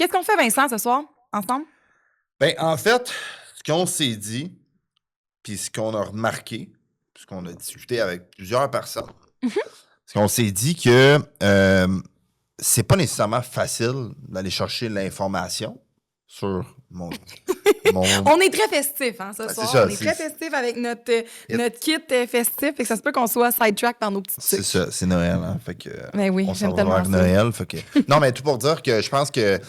Qu'est-ce qu'on fait, Vincent, ce soir, ensemble? Ben, en fait, ce qu'on s'est dit, puis ce qu'on a remarqué, puisqu'on a discuté avec plusieurs personnes, c'est qu'on s'est dit que c'est pas nécessairement facile d'aller chercher l'information sur mon... On est très festif, hein, ce C'est soir. ça, On est très festif avec notre kit festif. Fait que ça se peut qu'on soit sidetrack par nos petits C'est trucs. ça, c'est Noël, hein? Fait que Ben oui, on j'aime s'en va tellement vers ça. Noël. Fait que... Non, mais tout pour dire que je pense que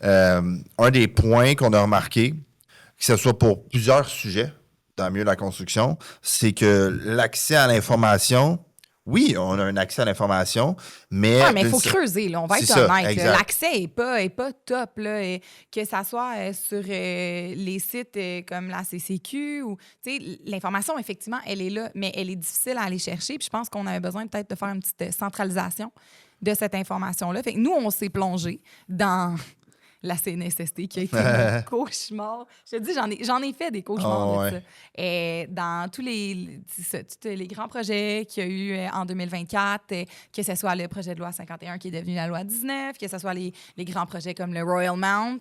un des points qu'on a remarqué, que ce soit pour plusieurs sujets dans le milieu de la construction, c'est que l'accès à l'information, oui, on a un accès à l'information, mais... Ouais, mais il faut creuser, là. On va C'est être ça, honnête. Là. exact. L'accès n'est pas top, là. Et que ça soit sur les sites comme la CCQ ou... Tu sais, l'information, effectivement, elle est là, mais elle est difficile à aller chercher. Puis je pense qu'on avait besoin peut-être de faire une petite centralisation de cette information-là. Fait que nous, on s'est plongé dans... la CNSST qui a été mon cauchemar. Je te dis, j'en ai fait des cauchemars de ça. Et dans tous les grands projets qu'il y a eu en 2024, que ce soit le projet de loi 51 qui est devenu la loi 19, que ce soit les grands projets comme le Royal Mount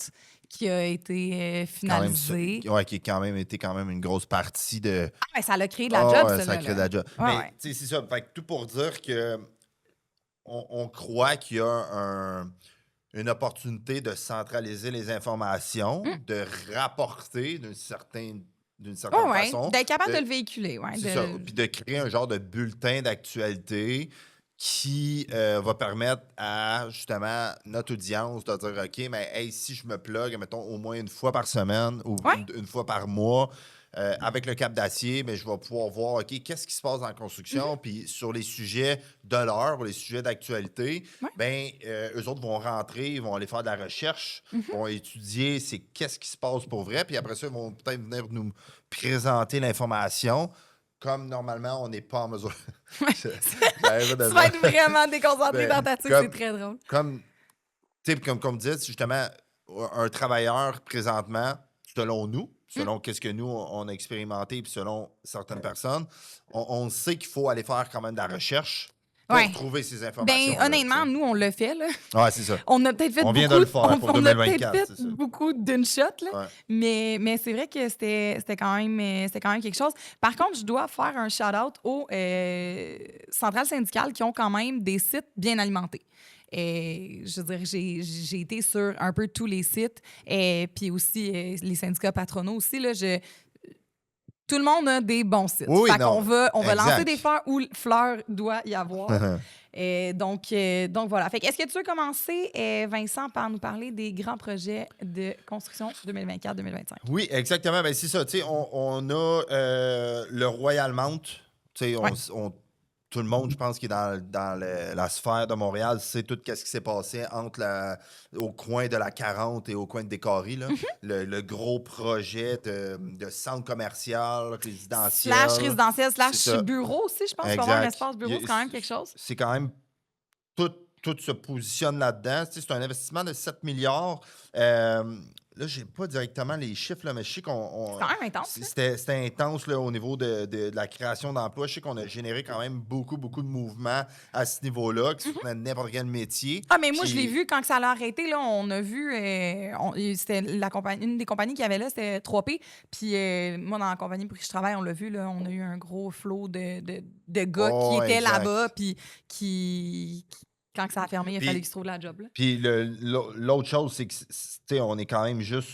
qui a été finalisé. Qui a quand même été une grosse partie de... Ah, mais ça l'a créé de la job, ça. Ça a créé de la job. Ouais, mais tu sais, c'est ça. Fait que tout pour dire que on croit qu'il y a une opportunité de centraliser les informations, de rapporter d'une certaine façon. D'être capable de le véhiculer. Ouais, C'est ça. Puis de créer un genre de bulletin d'actualité qui va permettre à, justement, notre audience de dire, OK, mais hey, si je me plug, mettons, au moins une fois par semaine ou une fois par mois, avec le Cap d'Acier, mais je vais pouvoir voir, OK, qu'est-ce qui se passe dans la construction, puis sur les sujets de l'heure ou les sujets d'actualité, eux autres vont rentrer, ils vont aller faire de la recherche, vont étudier qu'est-ce qui se passe pour vrai, puis après ça, ils vont peut-être venir nous présenter l'information. Comme normalement, on n'est pas en mesure. Tu vas être vraiment déconcentré dans ta c'est très drôle. Comme disait, justement, un travailleur présentement, selon nous, selon qu'est-ce que nous, on a expérimenté, puis selon certaines personnes, on sait qu'il faut aller faire quand même de la recherche pour trouver ces informations. Ben, honnêtement, nous, on l'a fait. Là. Ouais, c'est ça. On a peut-être fait on vient de le faire pour 2024. On a peut-être fait beaucoup d'une shot, là. Ouais. Mais c'est vrai que c'était quand même quelque chose. Par contre, je dois faire un shout-out aux centrales syndicales qui ont quand même des sites bien alimentés. Et, je veux dire, j'ai été sur un peu tous les sites, et puis aussi les syndicats patronaux aussi. Là, tout le monde a des bons sites. Oui, fait qu'on va lancer des fleurs où fleurs doit y avoir. Et donc voilà. Fait que est-ce que tu veux commencer, Vincent, par nous parler des grands projets de construction 2024-2025? Oui, exactement. Ben, c'est ça. On a le Royal Mount. Tout le monde, je pense, qui est dans la sphère de Montréal, sait tout ce qui s'est passé au coin de la 40 et au coin de Décarie. Là. Le gros projet de centre commercial, résidentiel. / bureau aussi, je pense. Il va y avoir un espace bureau, c'est quand même quelque chose. C'est quand même... Tout se positionne là-dedans. C'est un investissement de 7 milliards. Là, je n'ai pas directement les chiffres, là, mais je sais qu'on... C'est quand même intense. C'était intense là, au niveau de la création d'emplois. Je sais qu'on a généré quand même beaucoup de mouvements à ce niveau-là, qui soutenaient n'importe quel métier. Ah, mais moi, je l'ai vu quand ça l'a arrêté. Là, on a vu... c'était une des compagnies qu'il y avait là, c'était 3P. Puis moi, dans la compagnie pour qui je travaille, on l'a vu, là, on a eu un gros flot de gars qui étaient là-bas, puis qui quand ça a fermé, il a fallu qu'ils se trouvent la job. Là. Puis l'autre chose, c'est que on est quand même juste,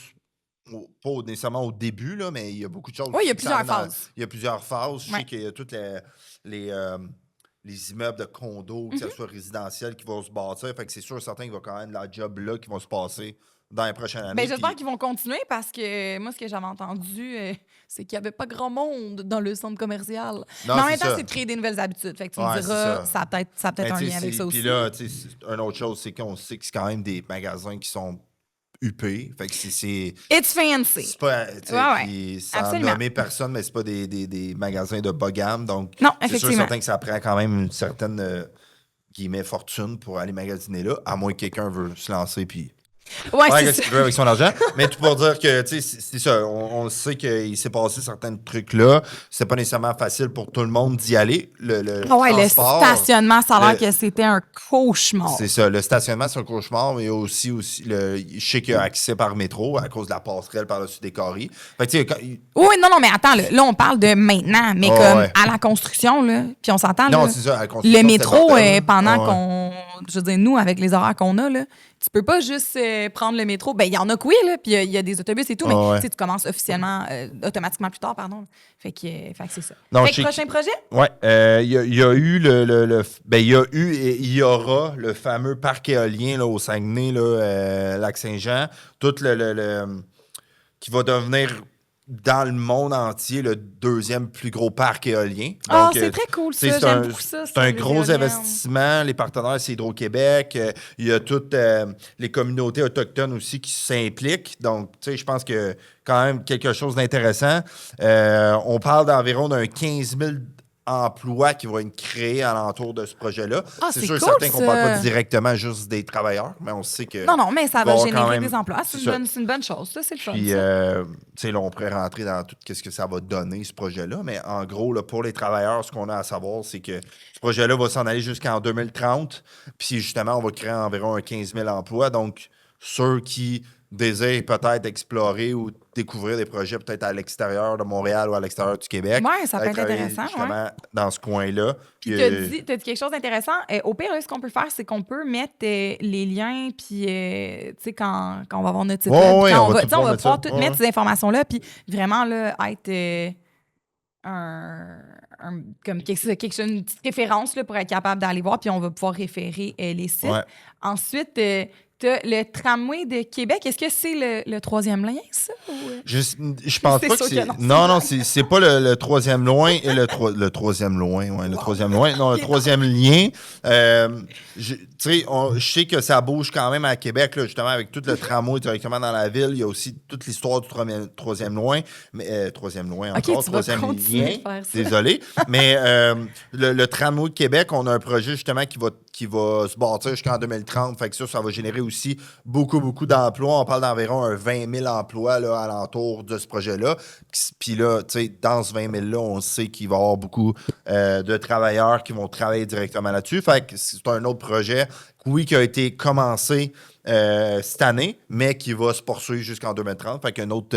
pas nécessairement au début, là, mais il y a beaucoup de choses. Oui, il y a plusieurs phases. Il y a plusieurs phases. Je sais qu'il y a tous les immeubles de condos, que ce soit résidentiels, qui vont se bâtir. Fait que c'est sûr et certain qu'il va quand même de la job là qui vont se passer dans les prochaines années. Ben, j'espère qu'ils vvont continuer parce que moi, ce que j'avais entendu, c'est qu'il n'y avait pas grand monde dans le centre commercial. Non, mais en même temps, c'est de créer des nouvelles habitudes. Fait que tu me diras, ça a peut-être un lien avec ça aussi. Puis là, une autre chose, c'est qu'on sait que c'est quand même des magasins qui sont huppés. Fait que c'est... It's fancy. C'est pas... Sans nommer personne, mais c'est pas des magasins de bas gamme. Donc, non, c'est sûr certain que ça prend quand même une certaine... guillemets, fortune pour aller magasiner là, à moins que quelqu'un veut se lancer puis Ouais, Ouais, c'est qu'est-ce ça. qu'il veut avec son argent. Mais tout pour dire que, tu sais, c'est ça. On sait qu'il s'est passé certains trucs-là. C'est pas nécessairement facile pour tout le monde d'y aller. Le Ah ouais, le transport, stationnement, ça a l'air le- que c'était un cauchemar. c'est ça. Le stationnement, c'est un cauchemar, mais aussi je sais qu'il y a accès par métro à cause de la passerelle par-dessus des carrés. Fait que, tu sais, Oui, non, non, mais attends, là, on parle de maintenant, mais oh, comme ouais. à la construction, là, puis on s'entend, Non, là, c'est ça. À la le construction, c'était métro, mortel, là. pendant Oh, ouais. qu'on... Je veux dire, nous, avec les horaires qu'on a, là, tu peux pas juste prendre le métro. Ben, il y en a que oui, là, puis il y a des autobus et tout, mais Oh, ouais. tu sais, tu commences officiellement, automatiquement plus tard, pardon. Fait que c'est ça. Non, Fait je que sais prochain projet? Ouais, il y a eu ben, il y a eu et il y aura le fameux parc éolien là, au Saguenay, là, Lac-Saint-Jean, tout qui va devenir dans le monde entier le deuxième plus gros parc éolien. Ah, Donc, c'est très cool, tu sais, ça. J'aime beaucoup ça. c'est un les gros éoliennes. investissement. Les partenaires, c'est Hydro-Québec. Il y a toutes les communautés autochtones aussi qui s'impliquent. Donc, tu sais, je pense que quand même quelque chose d'intéressant. On parle d'environ d'un 15 000 emplois qui vont être créés alentour de ce projet-là. Ah, C'est c'est sûr et cool, certain qu'on ne parle pas ça. directement juste des travailleurs, mais on sait que... Non, non, mais ça il va avoir quand générer même- des emplois. c'est C'est une bonne chose. Ça, c'est le fun. puis, ça. tu sais, là, on pourrait rentrer dans tout ce que ça va donner, ce projet-là. Mais en gros, là, pour les travailleurs, ce qu'on a à savoir, c'est que ce projet-là va s'en aller jusqu'en 2030. Puis, justement, on va créer environ un 15 000 emplois. Donc, ceux qui désirent peut-être explorer ou découvrir des projets peut-être à l'extérieur de Montréal ou à l'extérieur du Québec, Ouais, ça peut aller être travailler intéressant, ouais. justement dans ce coin-là. Puis Puis, t'as dit quelque chose d'intéressant. Au pire, là, ce qu'on peut faire, c'est qu'on peut mettre les liens, puis tu sais, quand on va avoir notre site Ouais, web, ouais, quand on va tu tout sais, on va mettre pouvoir ça. tout Ouais, mettre ouais. ces informations-là, puis vraiment là, être comme quelque chose, une petite référence là, pour être capable d'aller voir, puis on va pouvoir référer les sites. Ouais. Ensuite, t'as le tramway de Québec. Est-ce que c'est le troisième lien, ça? Je pense C'est pas que sûr c'est. que non, c'est Non, une non, blague. c'est pas le troisième loin et le troisième loin. Ouais, le troisième loin. Non, le troisième lien. Tu sais, je sais que ça bouge quand même à Québec, là, justement, avec tout le tramway directement dans la ville. Il y a aussi toute l'histoire du troisième loin. Mais, troisième loin OK, encore, tu vas troisième continuer lien. de faire ça. Désolé. Mais le tramway de Québec, on a un projet justement qui va se bâtir jusqu'en 2030. Fait que ça va générer aussi beaucoup d'emplois. On parle d'environ un 20 000 emplois là, alentour de ce projet-là. Puis là, tu sais, dans ce 20 000-là, on sait qu'il va y avoir beaucoup de travailleurs qui vont travailler directement là-dessus. Fait que c'est un autre projet, oui, qui a été commencé cette année, mais qui va se poursuivre jusqu'en 2030. Fait qu'une autre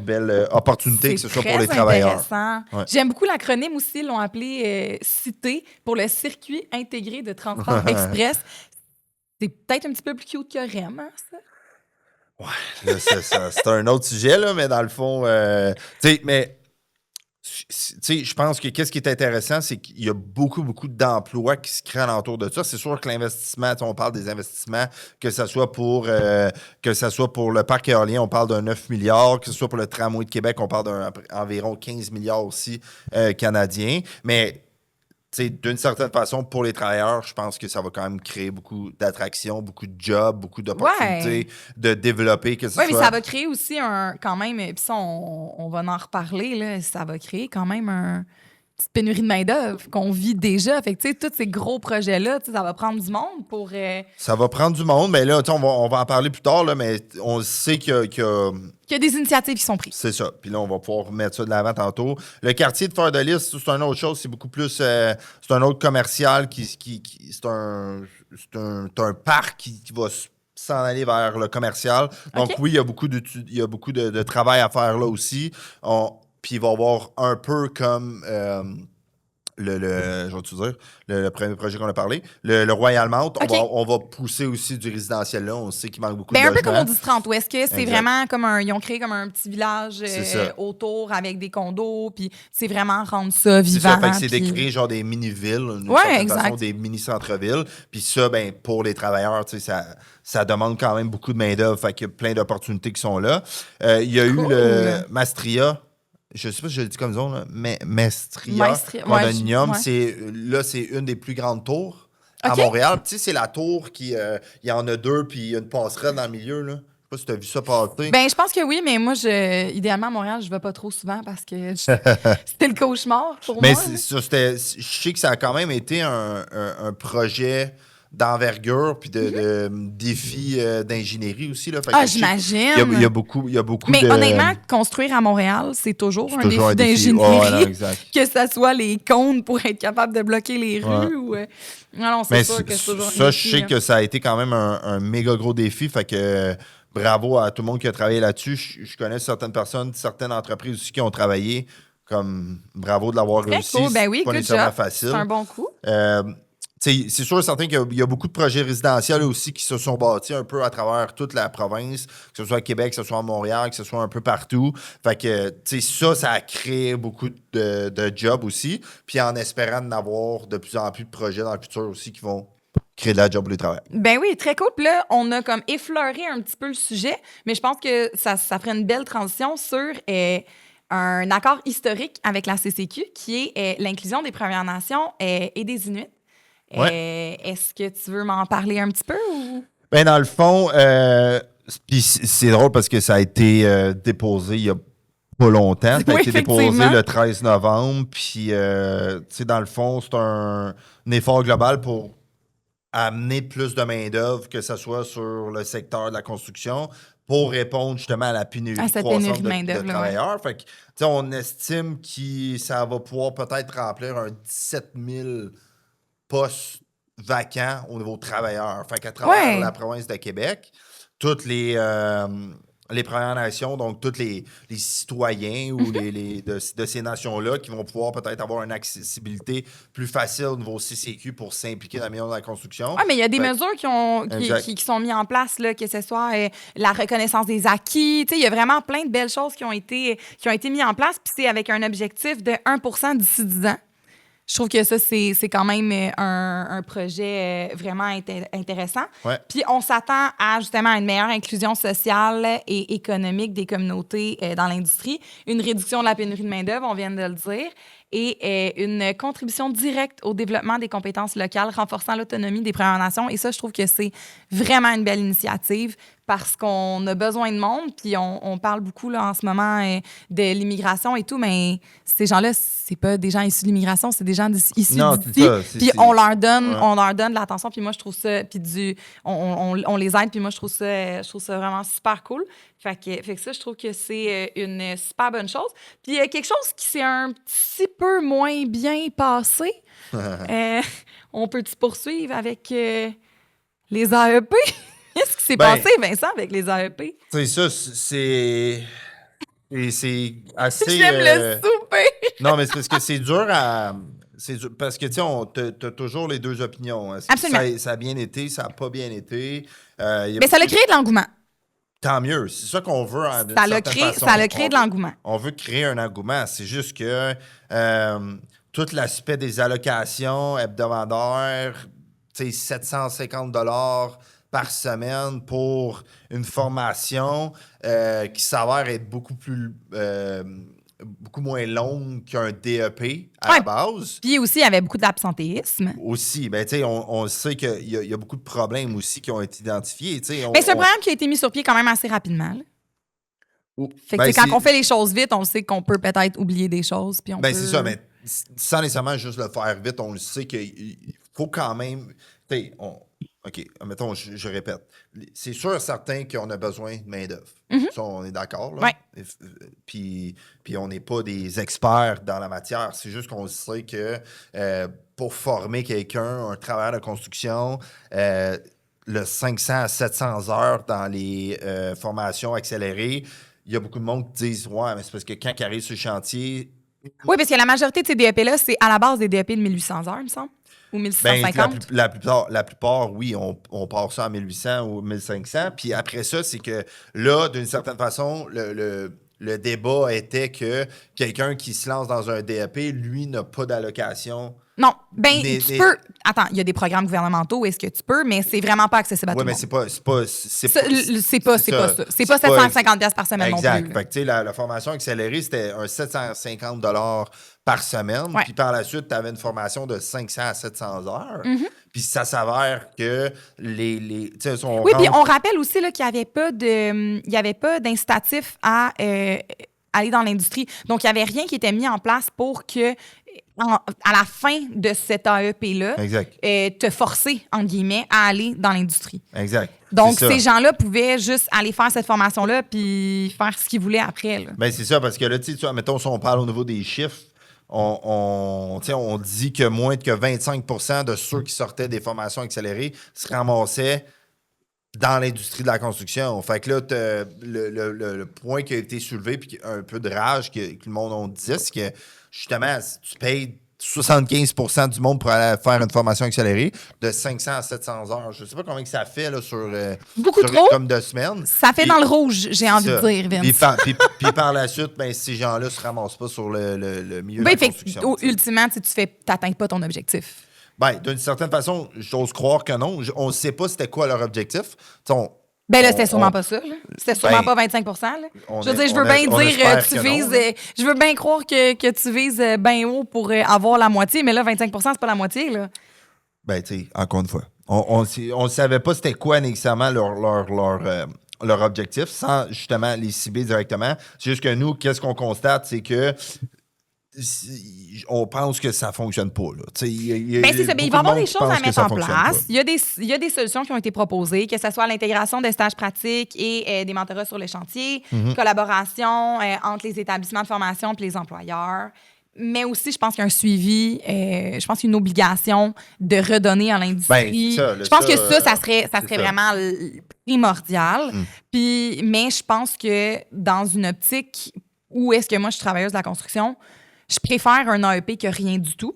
belle opportunité, que ce soit pour les travailleurs. Intéressant. Ouais. J'aime beaucoup l'acronyme aussi, ils l'ont appelé CITE pour le Circuit intégré de transport express. C'est peut-être un petit peu plus cute que REM, hein, ça? Là, c'est un autre sujet, là, mais dans le fond, tu sais, mais tu sais, je pense que qu'est-ce qui est intéressant, c'est qu'il y a beaucoup d'emplois qui se créent alentour de ça. C'est sûr que l'investissement, tu sais, on parle des investissements, que ce soit pour le parc éolien, on parle d'un 9 milliards, que ce soit pour le tramway de Québec, on parle d'environ 15 milliards aussi canadiens. Mais tu sais, d'une certaine façon, pour les travailleurs, je pense que ça va quand même créer beaucoup d'attractions, beaucoup de jobs, beaucoup d'opportunités de développer, que ce Oui, mais soit... ça va créer aussi quand même, puis ça, on va en reparler, là, ça va créer quand même une petite pénurie de main-d'œuvre qu'on vit déjà. Fait que, tu sais, tous ces gros projets-là, tu sais, ça va prendre du monde pour. Ça va prendre du monde, mais là, tu sais, on va en parler plus tard, là, mais on sait qu'il y a Qu'il y a des initiatives qui sont prises. c'est ça. Puis là, on va pouvoir mettre ça de l'avant tantôt. Le quartier de Fleur-de-Lys, c'est une autre chose. C'est beaucoup plus... c'est un autre commercial c'est un parc qui va s'en aller vers le commercial. Donc, OK. oui, il y a beaucoup de travail à faire là aussi. Puis, il va y avoir un peu comme... je vais te dire, le premier projet qu'on a parlé, le Royal Mount, OK. on va pousser aussi du résidentiel là. On sait qu'il manque beaucoup Ben, de un peu logements. comme au 10-30, où est-ce que c'est Exact. vraiment comme ils ont créé comme un petit village C'est ça. autour avec des condos, puis c'est vraiment rendre ça C'est vivant. ça, fait que c'est puis- d'écrire genre des mini-villes, d'une Ouais, certaine exact. façon, des mini-centres-villes. Puis ça, ben, pour les travailleurs, tu sais, ça demande quand même beaucoup de main-d'œuvre. Fait qu'il y a plein d'opportunités qui sont là. Il y a eu Cool. le Mastria. Je sais pas si je le dis comme ça, là, mais Mestria Maestria, ouais, Condominium. ouais. C'est une des plus grandes tours à OK. Montréal. Tu sais, c'est la tour qui... il y en a deux, puis il y a une passerelle dans le milieu, là. Je sais pas si tu as vu ça passer. Ben, je pense que oui, mais moi, idéalement, à Montréal, je vais pas trop souvent parce que c'était le cauchemar pour Mais moi. je sais que ça a quand même été un projet d'envergure puis de défis d'ingénierie aussi. Là. Fait que j'imagine. Il y a beaucoup Mais de... honnêtement, construire à Montréal, c'est toujours un toujours défi un défi. d'ingénierie. Exact. Que ce soit les cônes pour être capable de bloquer les rues ou... Non, c'est sûr que c'est toujours un défi. Je sais que ça a été quand même un méga gros défi. Fait que bravo à tout le monde qui a travaillé là-dessus. Je connais certaines personnes, certaines entreprises aussi qui ont travaillé. Comme bravo de l'avoir réussi. Cool. Ben oui, c'est pas nécessairement facile. C'est un bon coup. C'est sûr et certain qu'il y a beaucoup de projets résidentiels aussi qui se sont bâtis un peu à travers toute la province, que ce soit à Québec, que ce soit à Montréal, que ce soit un peu partout. Fait que, ça a créé beaucoup de jobs aussi. Puis en espérant d'avoir de plus en plus de projets dans le futur aussi qui vont créer de la job pour les travailleurs. Ben oui, très cool. Puis là, on a comme effleuré un petit peu le sujet, mais je pense que ça ferait une belle transition sur un accord historique avec la CCQ qui est l'inclusion des Premières Nations et des Inuits. Ouais. Est-ce que tu veux m'en parler un petit peu ou? Ben dans le fond, puis c'est drôle parce que ça a été déposé il y a pas longtemps. Ça a été déposé le 13 novembre. Puis, dans le fond, c'est un effort global pour amener plus de main-d'œuvre, que ce soit sur le secteur de la construction, pour répondre justement à la pénurie croissante de travailleurs. Fait que, on estime que ça va pouvoir peut-être remplir un 17 000 postes vacants au niveau travailleurs. Fait qu'à travers la province de Québec, toutes les Premières Nations, donc tous les citoyens ou de ces nations-là qui vont pouvoir peut-être avoir une accessibilité plus facile au niveau CCQ pour s'impliquer dans la milieu de la construction. Oui, mais il y a des mesures qui sont mises en place, là, que ce soit la reconnaissance des acquis. Il y a vraiment plein de belles choses qui ont été mises en place, puis c'est avec un objectif de 1% d'ici 10 ans. Je trouve que ça, c'est quand même un projet vraiment intéressant. Ouais. Puis on s'attend à justement une meilleure inclusion sociale et économique des communautés dans l'industrie, une réduction de la pénurie de main-d'œuvre, on vient de le dire, et une contribution directe au développement des compétences locales, renforçant l'autonomie des Premières Nations. Et ça, je trouve que c'est vraiment une belle initiative parce qu'on a besoin de monde. Puis on parle beaucoup là, en ce moment de l'immigration et tout, mais ces gens-là, c'est pas des gens issus de l'immigration, c'est des gens issus d'ici. Puis on leur donne de l'attention. Puis moi, je trouve ça... Puis on les aide. Puis moi, je trouve ça vraiment super cool. Fait que ça, je trouve que c'est une super bonne chose. Puis il y a quelque chose qui s'est un petit peu moins bien passé. On peut-tu poursuivre avec les AEP? Qu'est-ce qui s'est passé, Vincent, avec les AEP? C'est ça, c'est assez... J'aime le souper! Non, mais c'est parce que c'est dur à... parce que, tu sais, t'as toujours les deux opinions. Absolument. Ça a bien été, ça n'a pas bien été. Mais ça a créé de l'engouement. Tant mieux. C'est ça qu'on veut. Ça a créé de l'engouement. On veut créer un engouement. C'est juste que tout l'aspect des allocations hebdomadaires, tu sais, 750 $ par semaine pour une formation qui s'avère être beaucoup moins longue qu'un DEP à la base. Puis aussi, il y avait beaucoup d'absentéisme. Aussi. Ben, tu sais, on sait qu'il y a beaucoup de problèmes aussi qui ont été identifiés. Mais c'est un problème qui a été mis sur pied quand même assez rapidement. Fait que quand on fait les choses vite, on sait qu'on peut peut-être oublier des choses. Puis c'est ça, mais sans nécessairement juste le faire vite, on le sait qu'il faut quand même... OK, mettons, je répète. C'est sûr et certain qu'on a besoin de main-d'œuvre. Ça, on est d'accord. Là. Ouais. Puis on n'est pas des experts dans la matière. C'est juste qu'on sait que pour former quelqu'un, un travailleur de construction, le 500 à 700 heures dans les formations accélérées, il y a beaucoup de monde qui disent « Ouais, mais c'est parce que quand ils arrivent sur le chantier... » Oui, parce que la majorité de ces DEP-là, c'est à la base des DEP de 1800 heures, il me semble. Ou 1650? La plupart, oui, on part ça en 1800 ou 1500. Puis après ça, c'est que là, d'une certaine façon, le débat était que quelqu'un qui se lance dans un DEP, lui, n'a pas d'allocation. Non, tu peux... Attends, il y a des programmes gouvernementaux où est-ce que tu peux, mais c'est vraiment pas accessible à tout le monde. Oui, mais c'est pas ça. C'est pas 750 $ par semaine non plus. Exact. Fait que, tu sais, la formation accélérée, c'était un 750 $ par semaine. Puis par la suite, tu avais une formation de 500 à 700 heures. Puis ça s'avère que oui, puis on rappelle aussi là, qu'il n'y avait pas d'incitatif à aller dans l'industrie. Donc, il n'y avait rien qui était mis en place pour que, à la fin de cet AEP-là, Exact. te forcer, entre guillemets, à aller dans l'industrie. Exact. Donc, C'est ça. ces gens-là pouvaient juste aller faire cette formation-là puis faire ce qu'ils voulaient après. Là. Ben, c'est ça, parce que là, tu vois, mettons, si on parle au niveau des chiffres, on dit que moins que 25% de ceux qui sortaient des formations accélérées se ramassaient dans l'industrie de la construction. Fait que là, le point qui a été soulevé, puis un peu de rage que le monde disait, c'est que justement, si tu payes 75% du monde pour aller faire une formation accélérée de 500 à 700 heures. Je ne sais pas combien que ça fait là, sur beaucoup trop. Comme 2 semaines. Ça fait puis, dans le rouge, j'ai envie de dire, Vince. Puis par la suite, ben, ces gens-là ne se ramassent pas sur le milieu de la construction. Ultimement, tu n'atteins pas ton objectif. Ben, d'une certaine façon, j'ose croire que non. On ne sait pas c'était quoi leur objectif. C'était sûrement pas ça. C'était sûrement pas 25 là. Je veux dire, je veux bien dire, je veux bien croire que tu vises bien haut pour avoir la moitié, mais là, 25 c'est pas la moitié, là. Ben, tu sais, encore une fois, on ne savait pas c'était quoi nécessairement leur objectif sans justement les cibler directement. C'est juste que nous, qu'est-ce qu'on constate, c'est que on pense que ça ne fonctionne pas. Là. Il va y avoir des choses à mettre en place. Il y a des solutions qui ont été proposées, que ce soit l'intégration de stages pratiques et des mentorats sur les chantiers, collaboration entre les établissements de formation et les employeurs. Mais aussi, je pense qu'il y a un suivi, je pense qu'il y a une obligation de redonner à l'industrie. Je pense que ça serait vraiment primordial. Mais je pense que dans une optique où est-ce que moi, je suis travailleuse de la construction, je préfère un AEP que rien du tout.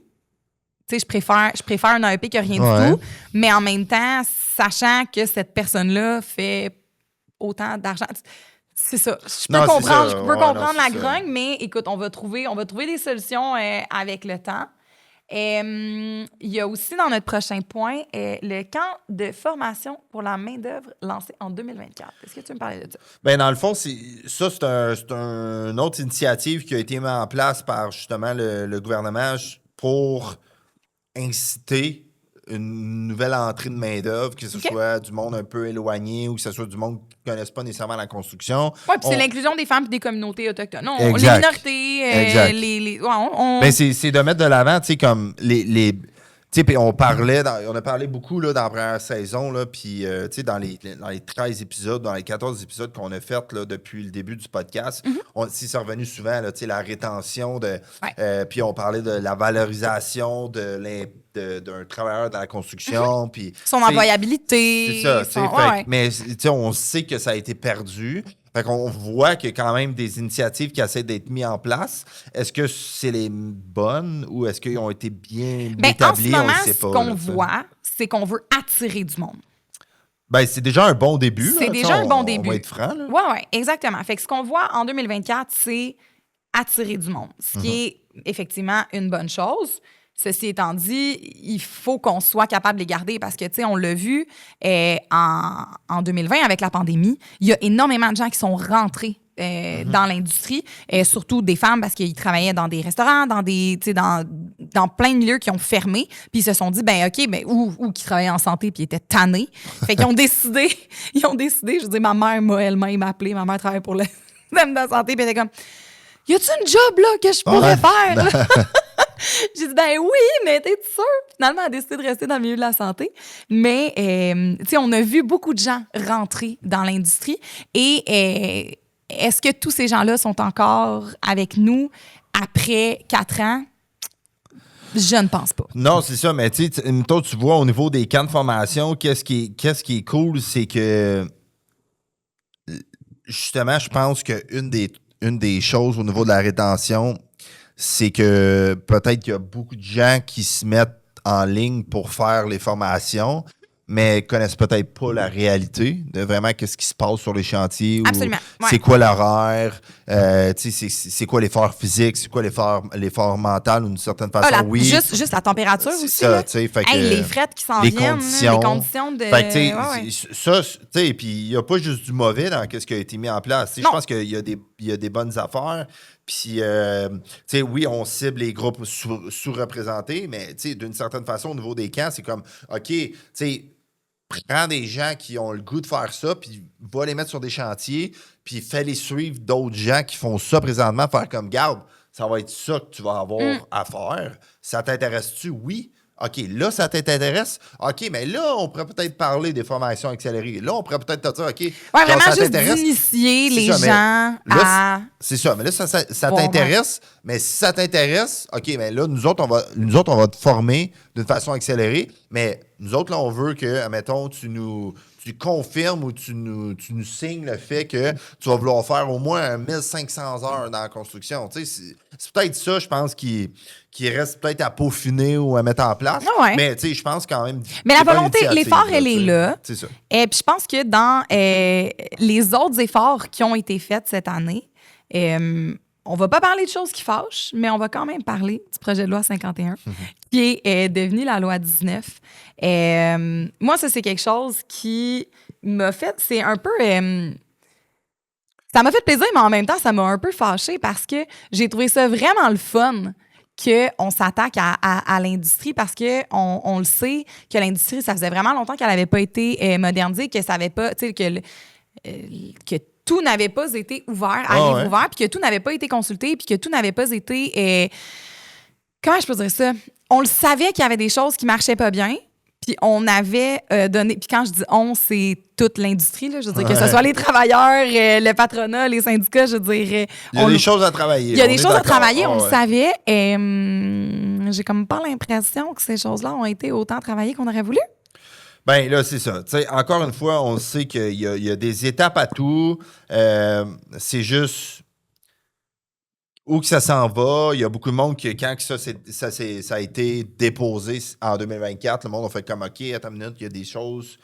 Tu sais, je préfère un AEP que rien du tout, mais en même temps, sachant que cette personne-là fait autant d'argent. C'est ça. Je peux comprendre la grogne, mais écoute, on va trouver des solutions avec le temps. Il y a aussi dans notre prochain point le camp de formation pour la main-d'œuvre lancé en 2024. Est-ce que tu veux me parler de ça? Bien, dans le fond, c'est une autre initiative qui a été mise en place par justement le gouvernement pour inciter une nouvelle entrée de main-d'œuvre, que ce soit du monde un peu éloigné ou que ce soit du monde qui ne connaisse pas nécessairement la construction. Oui, puis c'est l'inclusion des femmes et des communautés autochtones. Non, les minorités, c'est de mettre de l'avant, tu sais, comme les tu sais, on a parlé beaucoup là, dans la première saison, là, puis tu sais, dans les 13 épisodes, dans les 14 épisodes qu'on a fait là, depuis le début du podcast, c'est revenu souvent, là, tu sais, la rétention puis on parlait de la valorisation d'un travailleur dans la construction. Puis son employabilité. C'est ça. Mais on sait que ça a été perdu. Fait qu'on voit qu'il y a quand même des initiatives qui essaient d'être mises en place. Est-ce que c'est les bonnes ou est-ce qu'ils ont été bien établis? En ce moment, ce qu'on voit, c'est qu'on veut attirer du monde. Ben, c'est déjà un bon début. C'est déjà un bon début. On va être franc. Oui, exactement. Fait que ce qu'on voit en 2024, c'est attirer du monde, ce qui est effectivement une bonne chose. Ceci étant dit, il faut qu'on soit capable de les garder parce que, tu sais, on l'a vu en 2020 avec la pandémie, il y a énormément de gens qui sont rentrés dans l'industrie, surtout des femmes parce qu'ils travaillaient dans des restaurants, dans plein de milieux qui ont fermé, puis ils se sont dit, ou qui travaillaient en santé puis ils étaient tannés. Fait qu'ils ont décidé, je veux dire, ma mère m'a elle-même appelé, ma mère travaille pour le système de santé, puis elle était comme, y a-tu une job là que je pourrais faire? J'ai dit, oui, mais t'es sûr? Finalement, elle a décidé de rester dans le milieu de la santé. Mais, tu sais, on a vu beaucoup de gens rentrer dans l'industrie. Et est-ce que tous ces gens-là sont encore avec nous après 4 ans? Je ne pense pas. Non, c'est ça. Mais tu vois, au niveau des camps de formation, qu'est-ce qui est cool, c'est que, justement, je pense qu'une des choses au niveau de la rétention, c'est que peut-être qu'il y a beaucoup de gens qui se mettent en ligne pour faire les formations, mais connaissent peut-être pas la réalité de vraiment qu'est-ce qui se passe sur les chantiers. Absolument. C'est quoi l'horaire, c'est quoi l'effort physique, c'est quoi l'effort mental d'une certaine façon. Juste la température aussi. Ça, fait que, les frettes qui s'en viennent, les conditions de... Fait que, ça, tu sais, puis il n'y a pas juste du mauvais dans ce qui a été mis en place. Je pense qu'il y a des bonnes affaires. Puis, oui, on cible les groupes sous-représentés, mais d'une certaine façon, au niveau des camps, c'est comme, OK, prends des gens qui ont le goût de faire ça, puis va les mettre sur des chantiers, puis fais les suivre d'autres gens qui font ça présentement, faire comme garde, ça va être ça que tu vas avoir à faire. Ça t'intéresse-tu? Oui. OK, là, ça t'intéresse? OK, mais là, on pourrait peut-être parler des formations accélérées. Là, on pourrait peut-être te dire, OK, Ouais, vraiment ça juste t'intéresse? d'initier les ça, mais gens là, à... c'est ça, mais là, ça Bon, t'intéresse. Mais si ça t'intéresse, OK, mais là, nous autres, on va te former d'une façon accélérée. Mais nous autres, là, on veut que, admettons, tu confirmes ou tu nous signes le fait que tu vas vouloir faire au moins 1500 heures dans la construction. Tu sais, c'est peut-être ça, je pense, qui reste peut-être à peaufiner ou à mettre en place. Ah ouais. Mais, tu sais, je pense quand même... Mais la c'est pas une volonté, initiative, l'effort, elle tu est sais. là. C'est ça. Et puis je pense que dans les autres efforts qui ont été faits cette année, on va pas parler de choses qui fâchent, mais on va quand même parler du projet de loi 51, qui est devenu la loi 19. Moi, ça, c'est quelque chose qui m'a fait... C'est un peu... ça m'a fait plaisir, mais en même temps, ça m'a un peu fâchée parce que j'ai trouvé ça vraiment le fun qu'on s'attaque à l'industrie parce qu'on le sait que l'industrie, ça faisait vraiment longtemps qu'elle n'avait pas été modernisée, que ça avait pas... Tu sais, que tout n'avait pas été ouvert, à livre ouvert, puis que tout n'avait pas été consulté, puis que tout n'avait pas été... comment je peux dire ça? On le savait qu'il y avait des choses qui marchaient pas bien, puis on avait donné... Puis quand je dis « on », c'est toute l'industrie, là, je veux dire, que ce soit les travailleurs, le patronat, les syndicats, je veux dire... Il y a des choses à travailler. Il y a des choses à d'accord. travailler, on le savait. J'ai comme pas l'impression que ces choses-là ont été autant travaillées qu'on aurait voulu. Ben là, c'est ça. Tu sais, encore une fois, on sait qu'il y a des étapes à tout. C'est juste où que ça s'en va. Il y a beaucoup de monde qui, quand que ça a été déposé en 2024, le monde a fait comme OK, attends une minute, il y a des choses.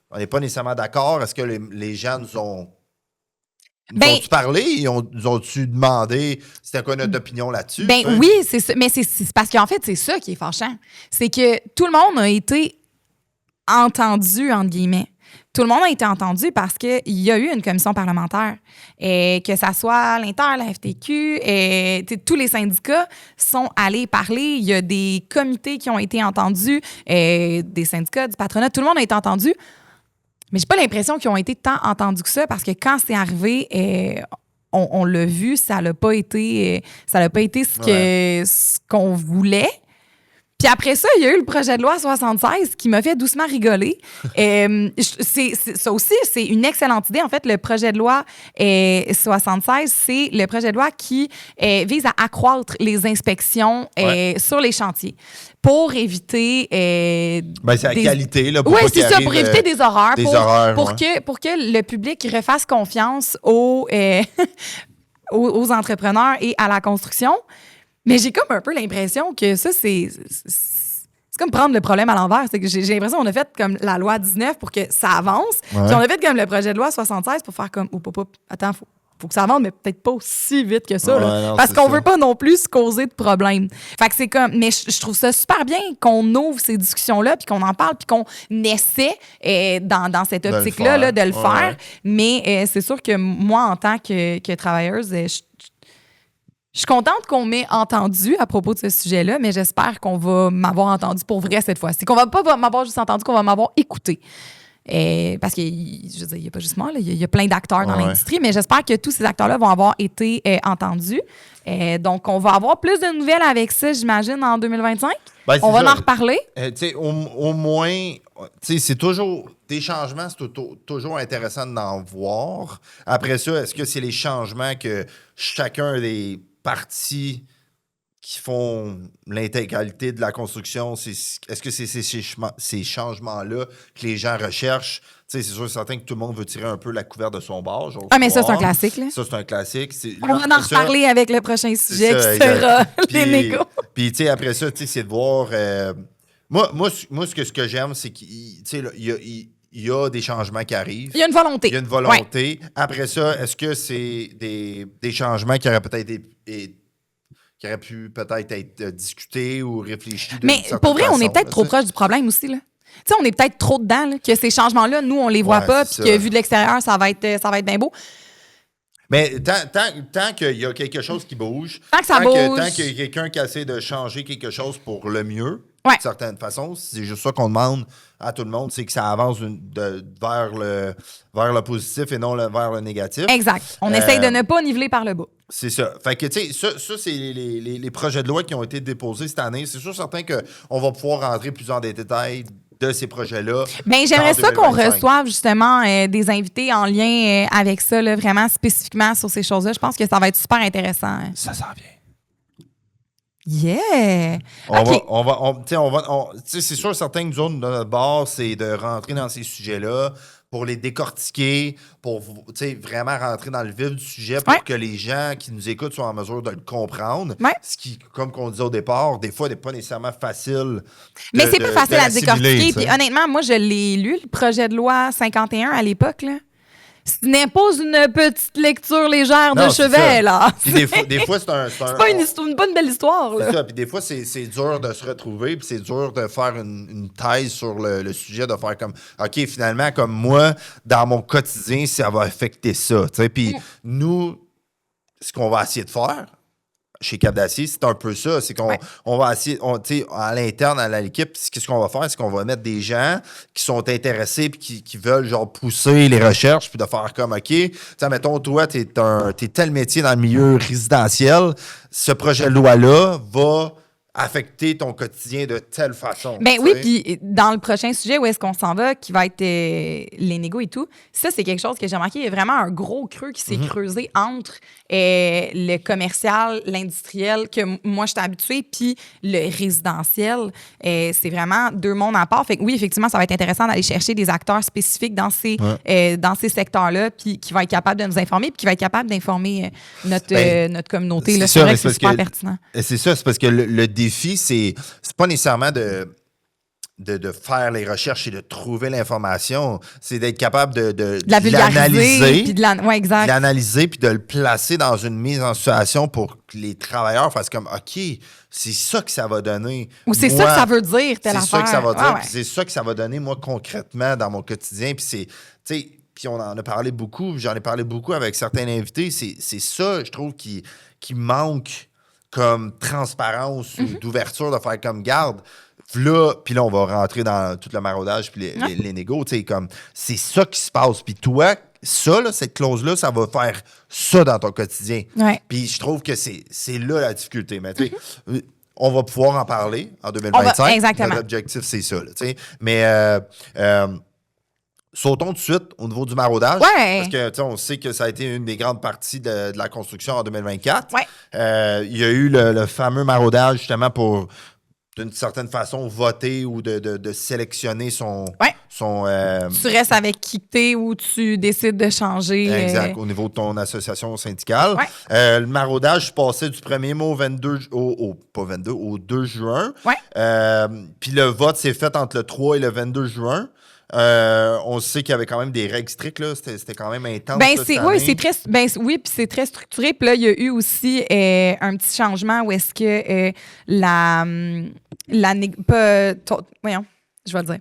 On n'est pas nécessairement d'accord. Est-ce que les gens nous ont-tu parlé? Nous ont-tu demandé c'était quoi notre opinion là-dessus? Ben oui, c'est ça. Mais c'est parce qu'en fait, c'est ça qui est fâchant. C'est que tout le monde a été entendu, entre guillemets. Tout le monde a été entendu parce qu'il y a eu une commission parlementaire. Que ça soit l'Inter, la FTQ, tous les syndicats sont allés parler. Il y a des comités qui ont été entendus, des syndicats, du patronat. Tout le monde a été entendu. Mais j'ai pas l'impression qu'ils ont été tant entendus que ça parce que quand c'est arrivé, on l'a vu, ça n'a pas été, ce qu'on voulait. Puis après ça, il y a eu le projet de loi 76 qui m'a fait doucement rigoler. Ça aussi, c'est une excellente idée. En fait, le projet de loi 76, c'est le projet de loi qui vise à accroître les inspections sur les chantiers pour éviter... c'est la qualité, là, oui, c'est ça, pour éviter des horreurs. Pour que le public refasse confiance aux entrepreneurs et à la construction. Mais j'ai comme un peu l'impression que ça, c'est comme prendre le problème à l'envers. C'est que j'ai l'impression qu'on a fait comme la loi 19 pour que ça avance. Puis on a fait comme le projet de loi 76 pour faire comme, attends, faut que ça avance, mais peut-être pas aussi vite que ça. Non, parce qu'on veut pas non plus se causer de problèmes. Fait que c'est comme, mais je trouve ça super bien qu'on ouvre ces discussions-là, puis qu'on en parle, puis qu'on essaie dans cette optique-là de le faire. Mais c'est sûr que moi, en tant que travailleuse, je suis contente qu'on m'ait entendu à propos de ce sujet-là, mais j'espère qu'on va m'avoir entendu pour vrai cette fois-ci. Qu'on va pas m'avoir juste entendu, qu'on va m'avoir écouté. Parce que, je veux dire, il n'y a pas juste moi, il y a plein d'acteurs dans l'industrie, mais j'espère que tous ces acteurs-là vont avoir été entendus. Donc, on va avoir plus de nouvelles avec ça, j'imagine, en 2025. On va en reparler. Au moins, c'est toujours... Des changements, c'est toujours intéressant d'en voir. Après ça, est-ce que c'est les changements que chacun des parties qui font l'intégralité de la construction, est-ce que c'est ces changements-là que les gens recherchent? C'est sûr et certain que tout le monde veut tirer un peu la couverte de son bord. Mais ça, c'est un classique. Là. Ça, c'est un classique. On va en reparler avec le prochain sujet qui sera les négos. Puis, après ça, c'est de voir... Moi, ce que j'aime, c'est qu'il y a des changements qui arrivent. Il y a une volonté. Il y a une volonté. Ouais. Après ça, est-ce que c'est des changements qui auraient peut-être qui auraient pu peut-être être discutés ou réfléchis? Mais pour vrai, on est peut-être trop proche du problème aussi, là. Tu sais, on est peut-être trop dedans, là, que ces changements-là, nous, on les voit pas, puis que vu de l'extérieur, ça va être bien beau. Mais tant qu'il y a quelque chose qui bouge, tant que ça bouge, tant qu'il y a quelqu'un qui essaie de changer quelque chose pour le mieux, Ouais. d'une certaine façon. C'est juste ça qu'on demande à tout le monde, c'est que ça avance vers le positif et non vers le négatif. Exact. On essaye de ne pas niveler par le bas. C'est ça. Fait que, tu sais, ça c'est les projets de loi qui ont été déposés cette année. C'est sûr certain qu'on va pouvoir rentrer plus en détails de ces projets-là. Bien, j'aimerais ça qu'on 2025. reçoive justement des invités en lien avec ça, là, vraiment spécifiquement sur ces choses-là. Je pense que ça va être super intéressant. Hein. Ça s'en vient. Yeah! C'est sûr certain que nous autres, de notre bord, c'est de rentrer dans ces sujets-là pour les décortiquer, pour vraiment rentrer dans le vif du sujet pour que les gens qui nous écoutent soient en mesure de le comprendre. Ouais. Ce qui, comme on disait au départ, des fois n'est pas nécessairement facile. Mais c'est plus facile à décortiquer. Puis honnêtement, moi, je l'ai lu, le projet de loi 51 à l'époque, là. Ce n'est pas une petite lecture légère de chevet, là. Puis des fois, c'est un... C'est pas une belle histoire, là. C'est ça. Puis des fois, c'est dur de se retrouver, puis c'est dur de faire une thèse sur le sujet, de faire comme, OK, finalement, comme moi, dans mon quotidien, ça va affecter ça. Puis nous, ce qu'on va essayer de faire chez Cap d'Acier, c'est un peu ça. C'est qu'on on va essayer, à l'interne, à l'équipe, qu'est-ce qu'on va faire? C'est qu'on va mettre des gens qui sont intéressés puis qui veulent genre pousser les recherches puis de faire comme, OK, mettons, toi, t'es tel métier dans le milieu résidentiel, ce projet de loi-là va affecter ton quotidien de telle façon. Ben oui, puis dans le prochain sujet, où est-ce qu'on s'en va, qui va être les négos et tout, ça, c'est quelque chose que j'ai remarqué. Il y a vraiment un gros creux qui s'est creusé entre le commercial, l'industriel, que moi, je suis habituée, puis le résidentiel. C'est vraiment deux mondes à part. Fait que oui, effectivement, ça va être intéressant d'aller chercher des acteurs spécifiques dans ces secteurs-là, puis qui vont être capables de nous informer, puis qui vont être capables d'informer notre communauté. Là, c'est vrai que c'est super pertinent. C'est ça, c'est parce que le défi, c'est pas nécessairement de faire les recherches et de trouver l'information, c'est d'être capable de la vulgariser, puis exact. de l'analyser puis de le placer dans une mise en situation pour que les travailleurs fassent comme, OK, c'est ça que ça va donner. Ou c'est ça que ça veut dire, telle affaire. C'est ça que ça va dire, puis c'est ça que ça va donner, moi, concrètement, dans mon quotidien. Puis c'est, tu sais, puis on en a parlé beaucoup, j'en ai parlé beaucoup avec certains invités, c'est ça, je trouve, qui manque comme transparence ou d'ouverture, de faire comme garde. Là, puis là, on va rentrer dans tout le maraudage puis les négos. Comme, c'est ça qui se passe. Puis toi, ça, là, cette clause-là, ça va faire ça dans ton quotidien. Ouais. Puis je trouve que c'est là la difficulté. Mais tu sais, on va pouvoir en parler en 2025. Exactement. Notre objectif, c'est ça. Là, mais sautons tout de suite au niveau du maraudage. Ouais. Parce que on sait que ça a été une des grandes parties de la construction en 2024. Ouais. Il y a eu le fameux maraudage justement pour, d'une certaine façon, voter ou de sélectionner son... tu restes avec qui t'es ou tu décides de changer. Exact, au niveau de ton association syndicale. Ouais. Le maraudage se passait du 1er mai au 2 juin. Ouais. Puis le vote s'est fait entre le 3 et le 22 juin. On sait qu'il y avait quand même des règles strictes, là. C'était quand même intense. Puis c'est très structuré. Puis là, il y a eu aussi un petit changement où est-ce que je vais le dire.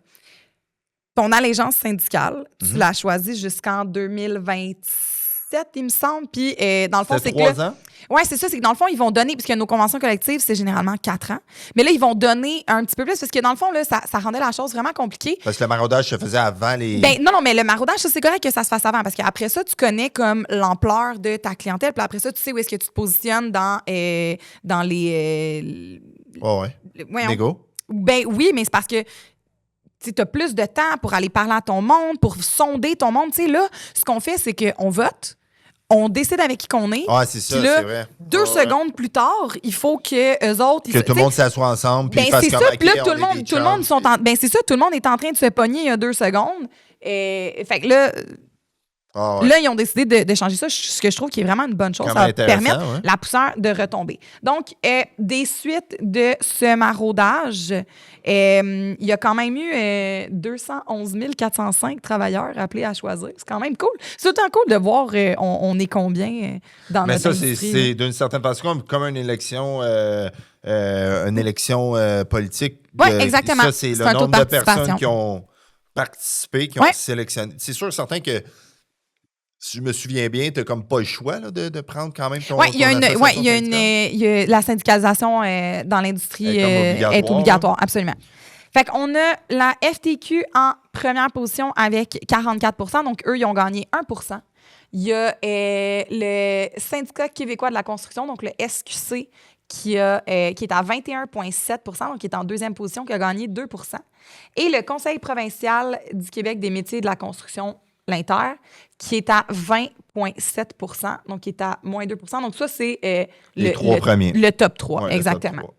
Ton allégeance syndicale, tu l'as choisie jusqu'en 2027, il me semble. Puis dans le fond, c'est que 3 ans? Oui, c'est ça. C'est que dans le fond, ils vont donner, puisque nos conventions collectives, c'est généralement 4 ans. Mais là, ils vont donner un petit peu plus, parce que dans le fond, là, ça rendait la chose vraiment compliquée. Parce que le maraudage se faisait avant les... Non, mais le maraudage, ça, c'est correct que ça se fasse avant, parce qu'après ça, tu connais comme l'ampleur de ta clientèle, puis après ça, tu sais où est-ce que tu te positionnes dans les... Négo? Ben oui, mais c'est parce que tu as plus de temps pour aller parler à ton monde, pour sonder ton monde. Tu sais, là, ce qu'on fait, c'est qu'on vote, on décide avec qui qu'on est. Ah, c'est ça, là, c'est vrai. 2 secondes plus tard, il faut que eux autres... Que tout le monde s'assoie ensemble. Puis c'est ça, puis là, tout le monde sont en... Ben c'est ça, tout le monde est en train de se pogner il y a 2 secondes. Fait que là... Là, ils ont décidé de changer ça, ce que je trouve qui est vraiment une bonne chose. Ça va permettre la poussière de retomber. Donc, des suites de ce maraudage, il y a quand même eu 211 405 travailleurs appelés à choisir. C'est quand même cool. C'est autant cool de voir on est combien dans notre industrie. Mais ça, c'est d'une certaine façon comme une élection... politique. Oui, exactement. Ça, c'est le nombre de personnes qui ont participé, qui ont sélectionné. C'est sûr, certain que Si je me souviens bien, tu n'as comme pas le choix là, de prendre quand même ton, Oui, il y a association il y a la syndicalisation dans l'industrie est obligatoire, absolument. Fait qu'on a la FTQ en première position avec 44 %. Donc, eux, ils ont gagné 1 %. Il y a le syndicat québécois de la construction, donc le SQC, qui est à 21,7 %, donc qui est en deuxième position, qui a gagné 2 %. Et le Conseil provincial du Québec des métiers de la construction, l'Inter, qui est à 20,7 %, donc qui est à moins 2 %. Donc ça, c'est les trois premiers. Le top 3, ouais, exactement. Le top 3.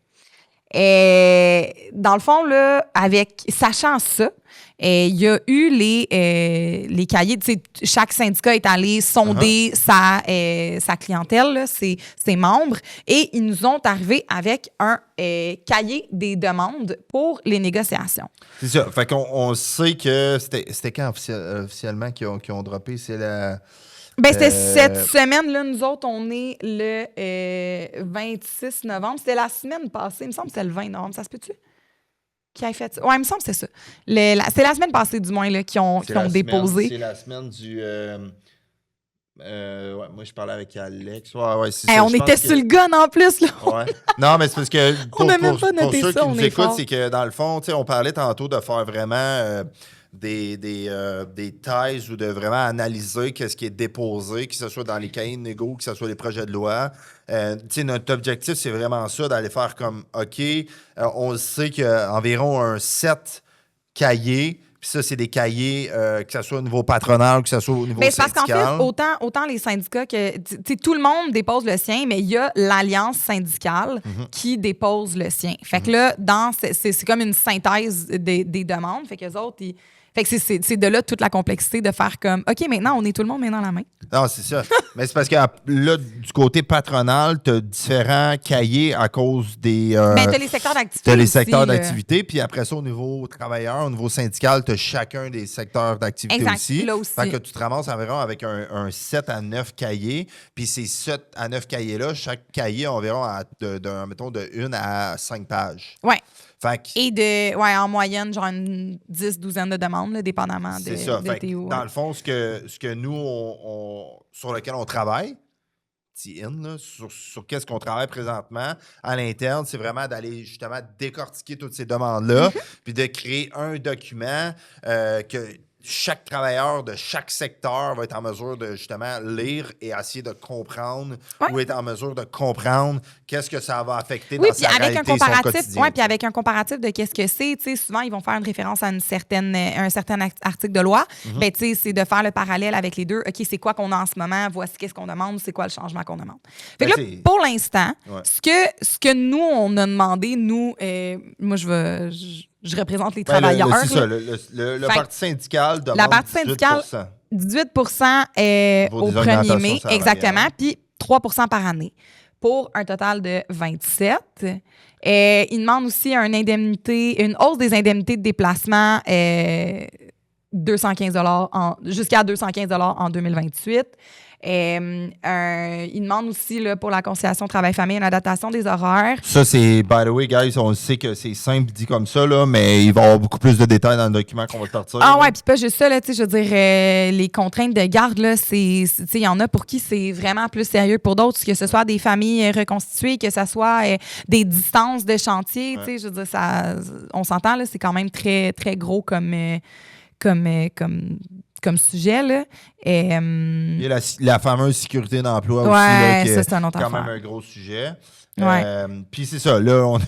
Dans le fond, là, sachant ça, il y a eu les cahiers. Chaque syndicat est allé sonder sa clientèle, là, ses membres, et ils nous ont arrivé avec un cahier des demandes pour les négociations. C'est ça. Fait qu'on sait que c'était quand officiellement qu'ils ont droppé? C'est la... C'était cette semaine, là, nous autres, on est le 26 novembre. C'était la semaine passée. Il me semble que c'était le 20 novembre. Ça se peut-tu? Qui a fait ça? Oui, il me semble que c'est ça. C'est la semaine passée, du moins, là, qui ont déposé. C'est la semaine du... ouais, moi, je parlais avec Alex. Ouais, c'est hey, ça. On était sur le gun en plus. Là. Ouais. Non, mais c'est parce que on n'a même pas noté pour ceux ça, qui nous écoutent, fort. c'est que dans le fond, on parlait tantôt de faire vraiment des thèses ou de vraiment analyser qu'est-ce qui est déposé, que ce soit dans les cahiers de négo, que ce soit les projets de loi. Notre objectif, c'est vraiment ça, d'aller faire comme, OK, on sait qu'il y a environ 7 cahiers. Puis ça, c'est des cahiers, que ce soit au niveau patronal ou que ce soit au niveau syndical. Parce qu'en fait, autant les syndicats que... tout le monde dépose le sien, mais il y a l'Alliance syndicale qui dépose le sien. Fait que là, c'est comme une synthèse des demandes. Fait qu'eux autres, Fait que c'est de là toute la complexité de faire comme, OK, maintenant, on est tout le monde main dans la main. Non, c'est ça. Mais c'est parce que là, du côté patronal, tu as différents cahiers à cause des... tu as les secteurs d'activité. Tu as les secteurs d'activité. Puis après ça, au niveau travailleur, au niveau syndical, tu as chacun des secteurs d'activité aussi. Là aussi. Fait que tu te ramasses environ avec un 7 à 9 cahiers. Puis ces 7 à 9 cahiers-là, chaque cahier a environ, mettons, de 1 à 5 pages. Oui. Et en moyenne, genre une 10-12 de demandes, là, dépendamment de ça. Fait TO. Dans le fond, ce que nous, sur lequel on travaille, sur qu'est-ce qu'on travaille présentement à l'interne, c'est vraiment d'aller justement décortiquer toutes ces demandes-là, puis de créer un document que chaque travailleur de chaque secteur va être en mesure de justement lire et essayer de comprendre ou être en mesure de comprendre qu'est-ce que ça va affecter dans sa réalité, son quotidien. Oui, puis avec un comparatif de qu'est-ce que c'est. Souvent, ils vont faire une référence à un certain article de loi. Ben, c'est de faire le parallèle avec les deux. OK, c'est quoi qu'on a en ce moment? Voici qu'est-ce qu'on demande. C'est quoi le changement qu'on demande? Fait que là, pour l'instant, ce que nous, on a demandé, moi, je représente les travailleurs. C'est ça. Le parti syndical demande 18 au 1er mai, exactement, puis 3 % par année, pour un total de 27. Il demande aussi une hausse des indemnités de déplacement, 215 jusqu'à 215 en 2028. Il demande aussi là, pour la conciliation travail-famille une adaptation des horaires. Ça, c'est, by the way, guys, on sait que c'est simple dit comme ça, là, mais il va y avoir beaucoup plus de détails dans le document qu'on va sortir. Ah ouais, puis pas juste ça, là, je veux dire, les contraintes de garde, là, il y en a pour qui c'est vraiment plus sérieux que pour d'autres, que ce soit des familles reconstituées, que ce soit des distances de chantier, je veux dire, on s'entend, là, c'est quand même très, très gros comme sujet, là. Il y a la fameuse sécurité d'emploi aussi, là, qui est ça, c'est un autre quand affaire. même un gros sujet. Ouais. Puis c'est ça, là, on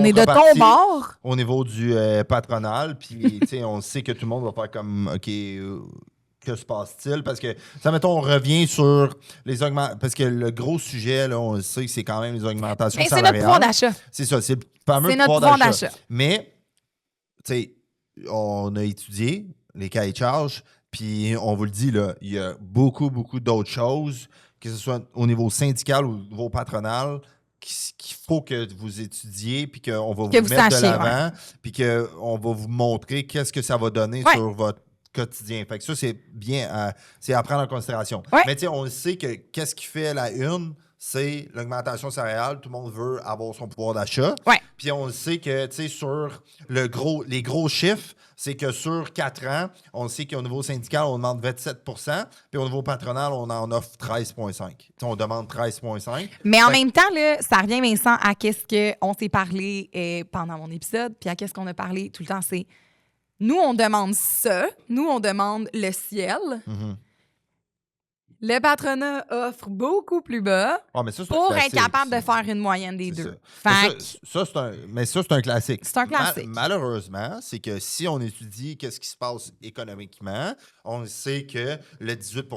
est de ton bord. Au niveau du patronal, puis on sait que tout le monde va faire comme, OK, que se passe-t-il? Parce que, ça, mettons, on revient sur les augmentations, parce que le gros sujet, là, on sait que c'est quand même les augmentations salariales. C'est notre pouvoir d'achat. C'est ça, c'est le fameux pouvoir d'achat. Mais, tu sais, on a étudié les cahiers de charges, puis on vous le dit, là, il y a beaucoup, beaucoup d'autres choses, que ce soit au niveau syndical ou au niveau patronal, qu'il faut que vous étudiez, puis qu'on va vous mettre de l'avant, puis qu'on va vous montrer qu'est-ce que ça va donner sur votre quotidien. Fait que ça, c'est bien, c'est à prendre en considération. Mais tu sais, on sait que qu'est-ce qui fait la une, c'est l'augmentation salariale. Tout le monde veut avoir son pouvoir d'achat. Ouais. Puis on le sait que, tu sais, sur les gros chiffres, c'est que sur 4 ans, on sait qu'au niveau syndical, on demande 27 puis au niveau patronal, on en offre 13,5 Tu sais, on demande 13,5 Mais en même temps, là, ça revient, Vincent, à qu'est-ce qu'on s'est parlé pendant mon épisode, puis à qu'est-ce qu'on a parlé tout le temps, c'est nous, on demande ça, nous, on demande le ciel. Mhm. Le patronat offre beaucoup plus bas Ah, mais ça, c'est un pour être classique, capable ça. de faire une moyenne des C'est deux. ça. Fait que Mais ça, c'est un classique. c'est un classique. Malheureusement, c'est que si on étudie qu'est-ce qui se passe économiquement, on sait que le 18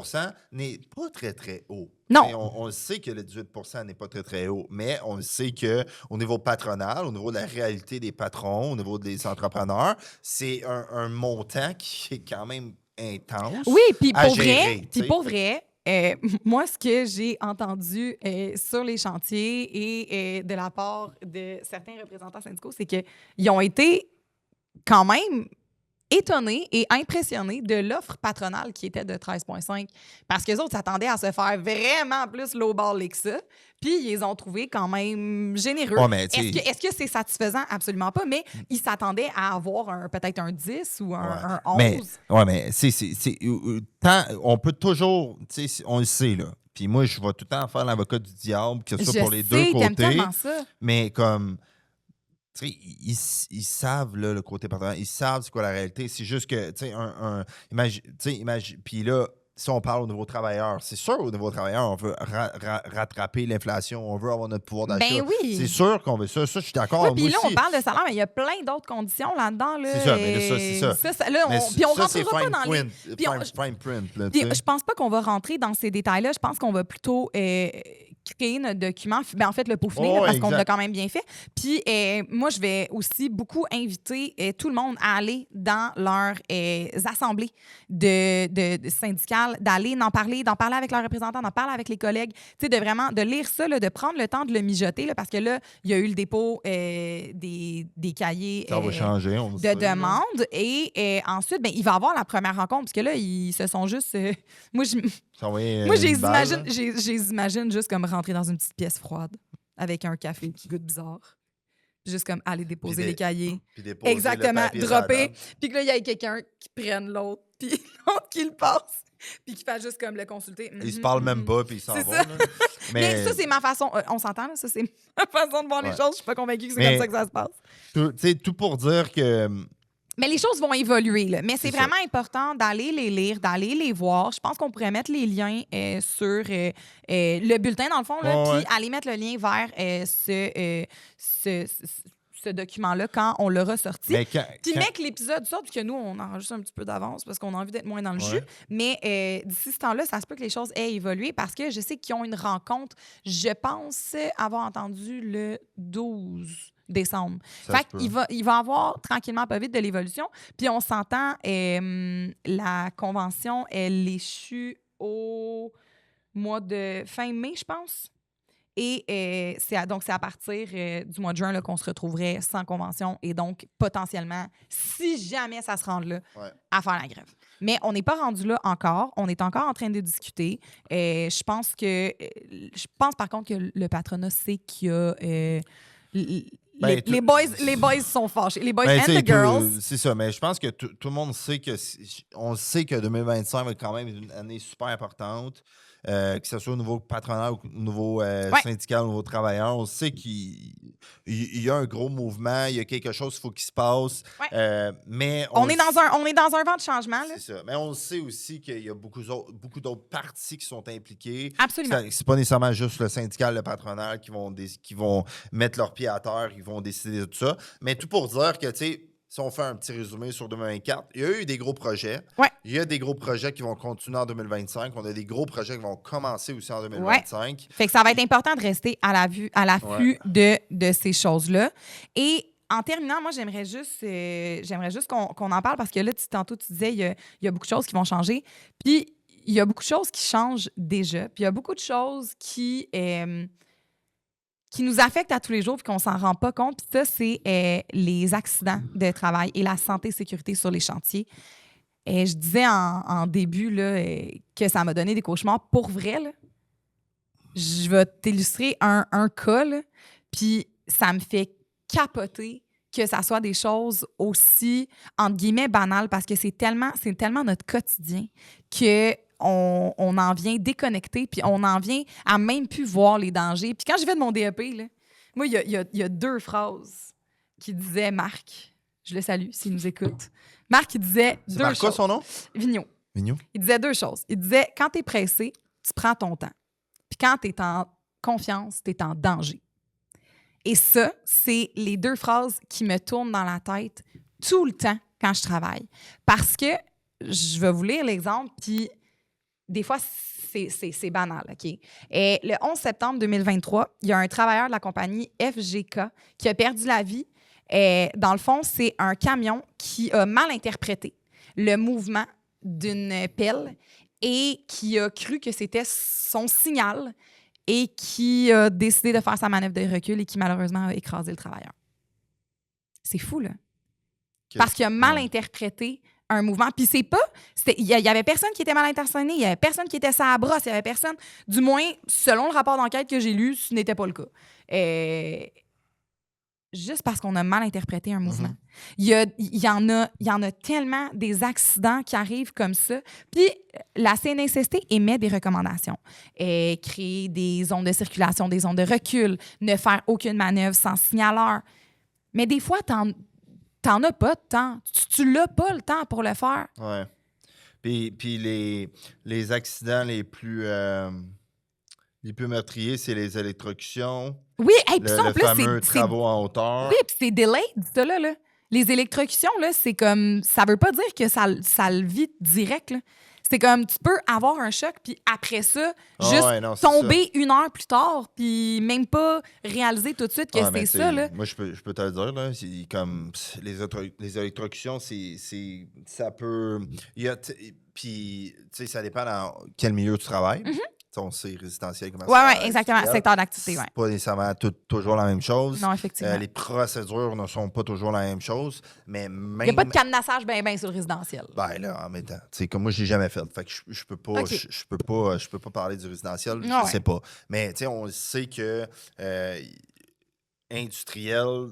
n'est pas très, très haut. Non. Et on le sait que le 18 n'est pas très, très haut, mais on le sait qu'au niveau patronal, au niveau de la réalité des patrons, au niveau des entrepreneurs, c'est un montant qui est quand même intense. Oui, puis à pour gérer, vrai, tu puis sais. pour vrai, moi, ce que j'ai entendu sur les chantiers et de la part de certains représentants syndicaux, c'est qu'ils ont été quand même étonnés et impressionnés de l'offre patronale qui était de 13,5 parce que les autres s'attendaient à se faire vraiment plus low-ball que ça. Puis ils les ont trouvés quand même généreux. Ouais, mais, tu sais- Est-ce que c'est satisfaisant? Absolument pas. Mais ils s'attendaient à avoir peut-être un 10 ou un 11. Mais on peut toujours, tu sais, on le sait, là. Puis moi, je vais tout le temps faire l'avocat du diable, que ce soit pour les deux t'aimes côtés. tellement ça. Mais comme, tu sais, ils savent, là, le côté patronal, ils savent c'est quoi la réalité. C'est juste que, tu sais, imagine, puis là, si on parle au niveau travailleur, c'est sûr, au niveau travailleur, on veut rattraper l'inflation, on veut avoir notre pouvoir d'achat. Ben oui. C'est sûr qu'on veut ça. Ça, je suis d'accord. Oui, moi puis là, on aussi. parle de salaire, mais il y a plein d'autres conditions là-dedans. Là, C'est ça, mais là, ça, c'est ça. Là, Mais puis on ça, c'est rentrera pas fine dans les... print. puis on- Fine print, là, Puis tu sais. je pense pas qu'on va rentrer dans ces détails-là. Je pense qu'on va plutôt créer notre document, en fait, le peaufiner, Oh, là, parce qu'on exact. l'a quand même bien fait. Puis moi, je vais aussi beaucoup inviter tout le monde à aller dans leurs assemblées de syndicales, d'en parler avec leurs représentants, d'en parler avec les collègues, tu sais, de vraiment de lire ça, là, de prendre le temps de le mijoter, là, parce que là, il y a eu le dépôt des cahiers Ça va changer, on le de sait, là. demande. Et ensuite, ben, il va y avoir la première rencontre, parce que là, ils se sont juste... moi, Ça va être moi, une balle, là. je les imagine juste comme rentrer dans une petite pièce froide avec un café qui goûte bizarre. Puis juste comme aller déposer Puis les cahiers. Puis déposer le Exactement, papier sur la dropper. table. Puis que là, il y a quelqu'un qui prenne l'autre, puis l'autre qui le passe, puis qui fait juste comme le consulter. Ils se parlent même pas, puis ils s'en C'est vont. ça. là. Mais ça, c'est ma façon. On s'entend, là? Ça, c'est ma façon de voir les Ouais. choses. Je suis pas convaincue que c'est Mais- comme ça que ça se passe. Tu sais, tout pour dire que... Mais les choses vont évoluer, là. Mais c'est C'est vraiment important d'aller les lire, d'aller les voir. Je pense qu'on pourrait mettre les liens sur le bulletin, dans le fond, là, Ouais, puis aller mettre le lien vers ce document-là quand on l'aura sorti. Mais Puis mec, l'épisode sort, puis que nous, on enregistre un petit peu d'avance parce qu'on a envie d'être moins dans le Ouais. jus. Mais d'ici ce temps-là, ça se peut que les choses aient évolué parce que je sais qu'ils ont une rencontre, je pense avoir entendu le 12 décembre. Ça Fait se peut. qu'il va avoir tranquillement pas vite de l'évolution. Puis on s'entend, la convention, elle échue au mois de fin mai, je pense. Et c'est à partir du mois de juin là, qu'on se retrouverait sans convention et donc potentiellement, si jamais ça se rend là, Ouais. à faire la grève. Mais on n'est pas rendu là encore. On est encore en train de discuter. Je pense par contre que le patronat sait qu'il y a... Ben, les boys sont fâchés. Les boys Ben, and tu sais, the girls. C'est ça, mais je pense que tout le monde sait on sait que 2025 va être quand même une année super importante, que ce soit au niveau patronal, au niveau syndical, au niveau travailleur. On sait qu'il y a un gros mouvement, il y a quelque chose qu'il faut qu'il se passe. Ouais. Mais On est dans un vent de changement. Là. C'est ça. Mais on sait aussi qu'il y a beaucoup d'autres parties qui sont impliquées. Absolument. C'est pas nécessairement juste le syndical, le patronal qui vont mettre leurs pieds à terre, qui vont décider de tout ça. Mais tout pour dire que, tu sais, si on fait un petit résumé sur 2024, il y a eu des gros projets. Ouais. Il y a des gros projets qui vont continuer en 2025. On a des gros projets qui vont commencer aussi en 2025. Fait que ça va être important de rester à l'affût de ces choses-là. Et en terminant, moi, j'aimerais juste qu'on en parle parce que là, tantôt, tu disais, il y a beaucoup de choses qui vont changer. Puis, il y a beaucoup de choses qui changent déjà. Puis, il y a beaucoup de choses qui nous affectent à tous les jours puis qu'on s'en rend pas compte. Puis ça, c'est les accidents de travail et la santé et sécurité sur les chantiers. Et je disais en début là, que ça m'a donné des cauchemars pour vrai. Là. Je vais t'illustrer un cas, là, puis ça me fait capoter que ça soit des choses aussi, entre guillemets, banales, parce que c'est tellement notre quotidien qu'on en vient déconnecté, puis on en vient à même plus voir les dangers. Puis quand j'ai fait de mon DEP, là, moi, il y a 2 phrases qui disaient Marc, je le salue s'il nous écoute. Marc, il disait C'est 2 Marc quoi choses. son nom? Vigneault. Vigneault. Il disait 2 choses. Il disait, quand t'es pressé, tu prends ton temps. Puis quand t'es en confiance, t'es en danger. Et ça, c'est les 2 phrases qui me tournent dans la tête tout le temps quand je travaille. Parce que, je vais vous lire l'exemple, puis des fois, c'est banal, OK? Et le 11 septembre 2023, il y a un travailleur de la compagnie FGK qui a perdu la vie. Et dans le fond, c'est un camion qui a mal interprété le mouvement d'une pelle et qui a cru que c'était son signal et qui a décidé de faire sa manœuvre de recul et qui, malheureusement, a écrasé le travailleur. C'est fou, là. Parce qu'il a mal interprété un mouvement. Puis c'est pas... Il y avait personne qui était mal intentionné, il y avait personne qui était sur la brosse, il y avait personne... Du moins, selon le rapport d'enquête que j'ai lu, ce n'était pas le cas. Juste parce qu'on a mal interprété un mouvement. Il y en a tellement des accidents qui arrivent comme ça. Puis la CNSST émet des recommandations. Créer des zones de circulation, des zones de recul, ne faire aucune manœuvre sans signaleur. Mais des fois, t'en as pas de temps. Tu l'as pas le temps pour le faire. Ouais. Puis les accidents les plus meurtriers, c'est les électrocutions. Oui, et puis ça, en Le plus, fameux travaux en hauteur. Oui, puis c'est delayed, ça, là. Les électrocutions, là, c'est comme... Ça veut pas dire que ça le vit direct, là. C'est comme, tu peux avoir un choc, puis après ça, juste tomber 1 heure plus tard, puis même pas réaliser tout de suite que c'est ça, là. Moi, je peux te le dire, là. C'est comme... Les électrocutions, ça peut... Puis, tu sais, ça dépend dans quel milieu tu travailles. On sait résidentiel, commercial. Oui, exactement. Secteur d'activité, oui. C'est pas nécessairement toujours la même chose. Non, effectivement. Les procédures ne sont pas toujours la même chose. Mais même... Il n'y a pas de cadenassage bien sur le résidentiel. Ben là, en même temps. Tu sais, comme moi, je l'ai jamais fait. Fait que je peux pas, je peux pas parler du résidentiel. Je sais pas. Mais tu sais, on sait que industriel,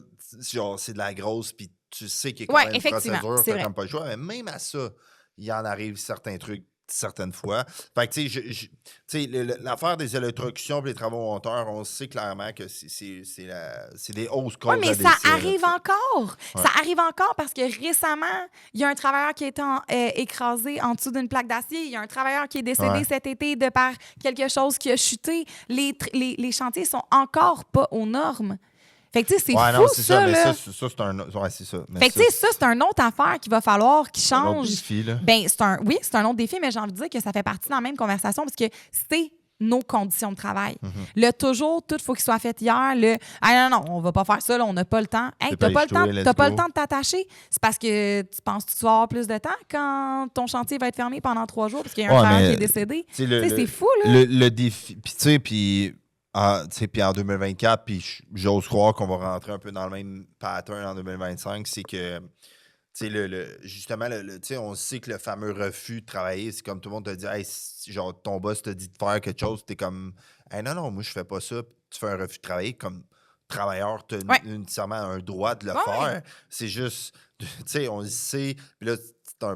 genre, c'est de la grosse, puis tu sais qu'il y a quand même une procédure, t'as comme pas le choix. Mais même à ça, il en arrive certains trucs certaines fois. Fait que, tu sais, l'affaire des électrocutions et les travaux en hauteur, on sait clairement que c'est des hausses causes. Oui, mais ça arrive encore. Ouais. Ça arrive encore parce que récemment, il y a un travailleur qui a été écrasé en dessous d'une plaque d'acier. Il y a un travailleur qui est décédé cet été de par quelque chose qui a chuté. Les chantiers sont encore pas aux normes. Fait que, tu sais, c'est fou, ça, là. Mais ça, c'est un... Ouais, c'est ça. Fait que, tu sais, ça, c'est une autre affaire qu'il va falloir qu'il change. C'est un autre défi, là. Ben, c'est un autre défi, mais j'ai envie de dire que ça fait partie de la même conversation parce que c'est nos conditions de travail. Le toujours, tout faut qu'il soit fait hier. Non, on va pas faire ça, là, on n'a pas le temps. Hey, t'as pas le temps de t'attacher. C'est parce que tu penses que tu vas avoir plus de temps quand ton chantier va être fermé pendant 3 jours parce qu'il y a un travailleur qui est décédé. Tu sais, c'est fou, là. Le défi... Puis, tu sais, puis en 2024, puis j'ose croire qu'on va rentrer un peu dans le même pattern en 2025, c'est que, justement, on sait que le fameux refus de travailler, c'est comme tout le monde te dit, hey, genre, ton boss te dit de faire quelque chose, t'es comme, hey, non, moi, je fais pas ça, tu fais un refus de travailler, comme travailleur, tu as nécessairement un droit de le faire. C'est juste, tu sais, on le sait, puis là, c'est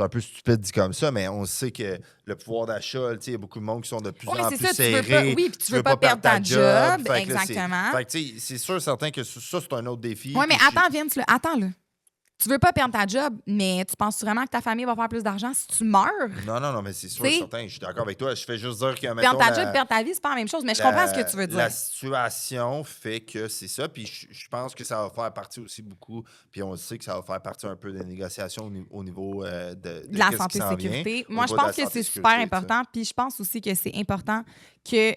un peu stupide dit comme ça, mais on sait que le pouvoir d'achat, il y a beaucoup de monde qui sont de plus en plus serrés. Puis tu veux pas perdre ta job. Fait exactement. Fait que, c'est sûr, certain que ça, c'est un autre défi. Oui, mais attends, Vince, attends, là. Tu veux pas perdre ta job, mais tu penses vraiment que ta famille va faire plus d'argent si tu meurs? Non, mais c'est sûr, certain. Je suis d'accord avec toi. Je fais juste dire que, perdre ta job, perdre ta vie, c'est pas la même chose, mais je comprends ce que tu veux dire. La situation fait que c'est ça, puis je pense que ça va faire partie aussi beaucoup, puis on sait que ça va faire partie un peu des négociations au niveau de la santé et sécurité. Moi, je pense que c'est super important, puis je pense aussi que c'est important que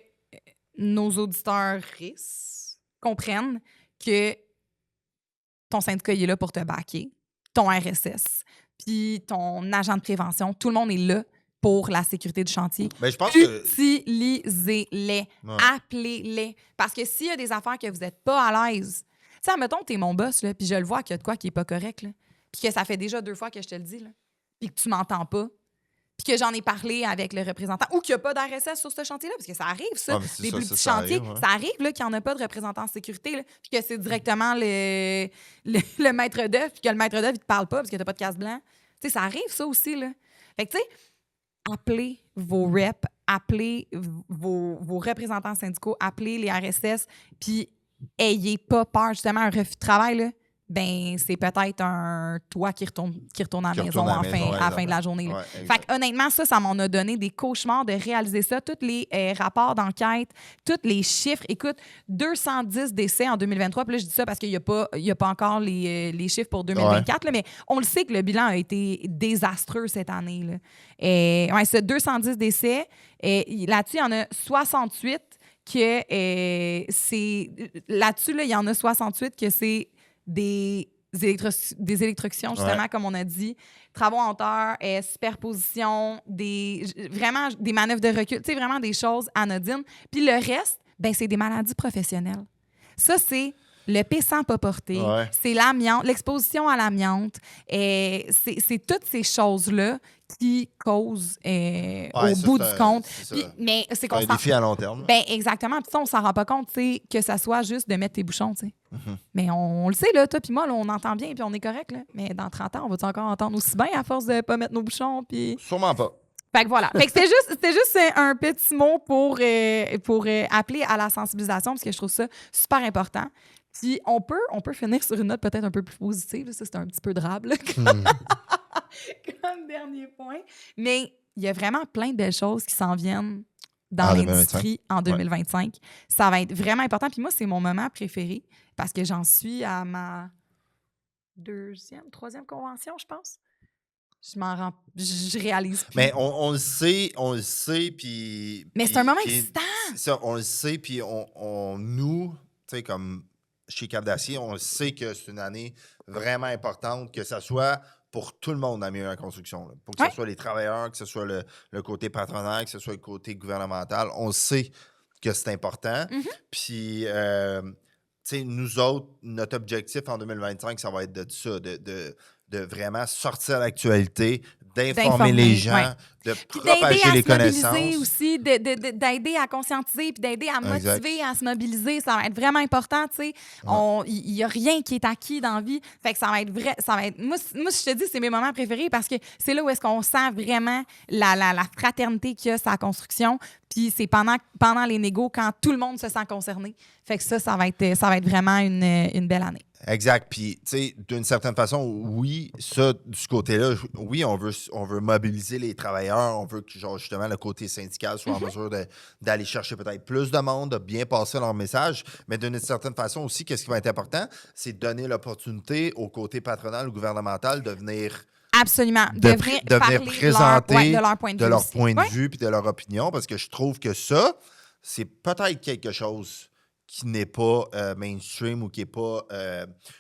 nos auditeurs comprennent que ton syndicat il est là pour te backer, ton RSS, puis ton agent de prévention, tout le monde est là pour la sécurité du chantier. Ben, je pense Utilisez-les, appelez-les. Parce que s'il y a des affaires que vous n'êtes pas à l'aise, tu sais, admettons que tu es mon boss, là, puis je le vois qu'il y a de quoi qui n'est pas correct, là, puis que ça fait déjà 2 fois que je te le dis, là, puis que tu m'entends pas, puis que j'en ai parlé avec le représentant, ou qu'il n'y a pas d'RSS sur ce chantier-là, parce que ça arrive, ça, mais des ça, plus ça, petits ça chantiers, arrive, ouais. ça arrive là, qu'il n'y en a pas de représentant en sécurité, là, puis que c'est directement le maître d'œuvre, puis que le maître d'œuvre, il te parle pas parce que tu n'as pas de casse blanc. Tu sais, ça arrive, ça aussi, là. Fait que, tu sais, appelez vos reps, appelez vos représentants syndicaux, appelez les RSS, puis ayez pas peur, justement, un refus de travail, là, ben c'est peut-être un toit qui retourne à la maison à la fin de la journée. Là. Ouais, fait que, honnêtement, ça m'en a donné des cauchemars de réaliser ça. Tous les rapports d'enquête, tous les chiffres. Écoute, 210 décès en 2023. Puis là, je dis ça parce qu'il n'y a pas encore les chiffres pour 2024. Là, mais on le sait que le bilan a été désastreux cette année. Là. C'est 210 décès. Là-dessus, il y en a 68 que c'est... Là-dessus, là, il y en a 68 que c'est des électrocutions, justement, comme on a dit, travaux en hauteur, superposition, vraiment des manœuvres de recul, tu sais, vraiment des choses anodines. Puis le reste, ben c'est des maladies professionnelles. Ça, c'est le P sans pas porter, c'est l'amiante, l'exposition à l'amiante, c'est toutes ces choses-là qui causent au bout du compte. Mais c'est un défi à long terme. Ben exactement. Puis ça, on s'en rend pas compte, que ça soit juste de mettre tes bouchons, tu sais. Mais on le sait, là, toi puis moi, là, on entend bien puis on est correct, là. Mais dans 30 ans, on va-tu encore entendre aussi bien à force de pas mettre nos bouchons? Puis... Sûrement pas. Fait que voilà. Fait que c'était juste un petit mot pour appeler à la sensibilisation parce que je trouve ça super important. Puis on peut finir sur une note peut-être un peu plus positive. Là. Ça, c'est un petit peu drabe, là, comme dernier point. Mais il y a vraiment plein de belles choses qui s'en viennent dans l'industrie en 2025. Ouais. Ça va être vraiment important. Puis moi, c'est mon moment préféré parce que j'en suis à ma troisième convention, je pense. Je réalise plus. Mais on le sait, puis... Mais c'est un moment excitant! Ça, on le sait, puis nous, tu sais, comme chez Cap d'Acier, on sait que c'est une année vraiment importante, que ça soit pour tout le monde dans le milieu de la construction. Là. Pour que ce soit les travailleurs, que ce soit le côté patronal, que ce soit le côté gouvernemental. On sait que c'est important. Puis, tu sais, nous autres, notre objectif en 2025, ça va être de ça, de vraiment sortir l'actualité, d'informer les gens, de propager les connaissances. D'aider à se mobiliser aussi, d'aider à conscientiser, puis d'aider à motiver à se mobiliser. Ça va être vraiment important, tu sais. Il n'y a rien qui est acquis dans la vie. Fait que ça va être vrai. Moi, je te dis, c'est mes moments préférés parce que c'est là où est-ce qu'on sent vraiment la fraternité qu'il y a sur la construction. Puis c'est pendant les négos, quand tout le monde se sent concerné. Fait que ça va être vraiment une belle année. Exact. Puis, tu sais, d'une certaine façon, oui, ça, de ce côté-là, oui, on veut mobiliser les travailleurs. On veut que, genre, justement, le côté syndical soit en mesure d'aller chercher peut-être plus de monde, de bien passer leur message. Mais d'une certaine façon aussi, qu'est-ce qui va être important? C'est de donner l'opportunité au côté patronal ou gouvernemental de venir... Absolument. De venir présenter de leur point de vue puis de leur opinion, parce que je trouve que ça, c'est peut-être quelque chose qui n'est pas mainstream ou qui n'est pas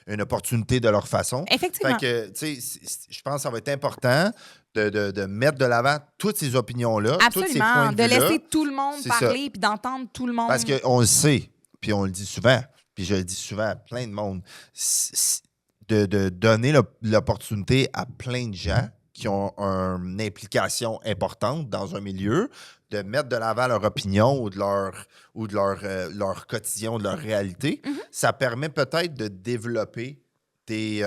une opportunité de leur façon. Effectivement. Fait que, tu sais, je pense que ça va être important de mettre de l'avant toutes ces opinions-là, tous ces points de vue-là. De laisser tout le monde parler puis d'entendre tout le monde. Parce qu'on le sait, puis on le dit souvent, puis je le dis souvent à plein de monde, de donner l'opportunité à plein de gens qui ont une implication importante dans un milieu, de mettre de l'avant leur opinion ou de leur quotidien, de leur réalité, ça permet peut-être de développer des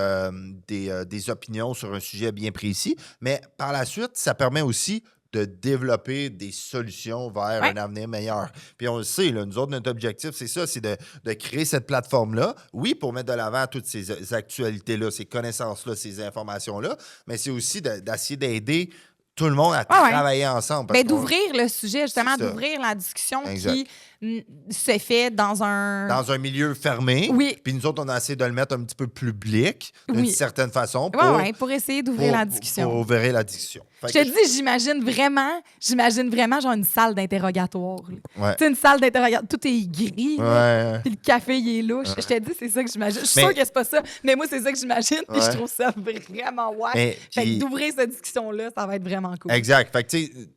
opinions sur un sujet bien précis, mais par la suite, ça permet aussi de développer des solutions vers un avenir meilleur. Puis on le sait, là, nous autres, notre objectif, c'est ça, c'est de créer cette plateforme-là, oui, pour mettre de l'avant toutes ces actualités-là, ces connaissances-là, ces informations-là, mais c'est aussi d'essayer d'aider tout le monde à travailler ensemble. Ben, d'ouvrir le sujet, justement, d'ouvrir la discussion qui se fait dans un milieu fermé. Oui. Puis nous autres, on a essayé de le mettre un petit peu public, d'une certaine façon. Pour essayer d'ouvrir la discussion. Pour ouvrir la discussion. Je te dis, j'imagine vraiment genre une salle d'interrogatoire. Tu sais, une salle d'interrogatoire, tout est gris, puis le café, il est louche. Je te dis, c'est ça que j'imagine. Je suis sûre que c'est pas ça, mais moi, c'est ça que j'imagine, puis je trouve ça vraiment wack. Fait que d'ouvrir cette discussion-là, ça va être vraiment cool. Exact. Fait que, tu sais,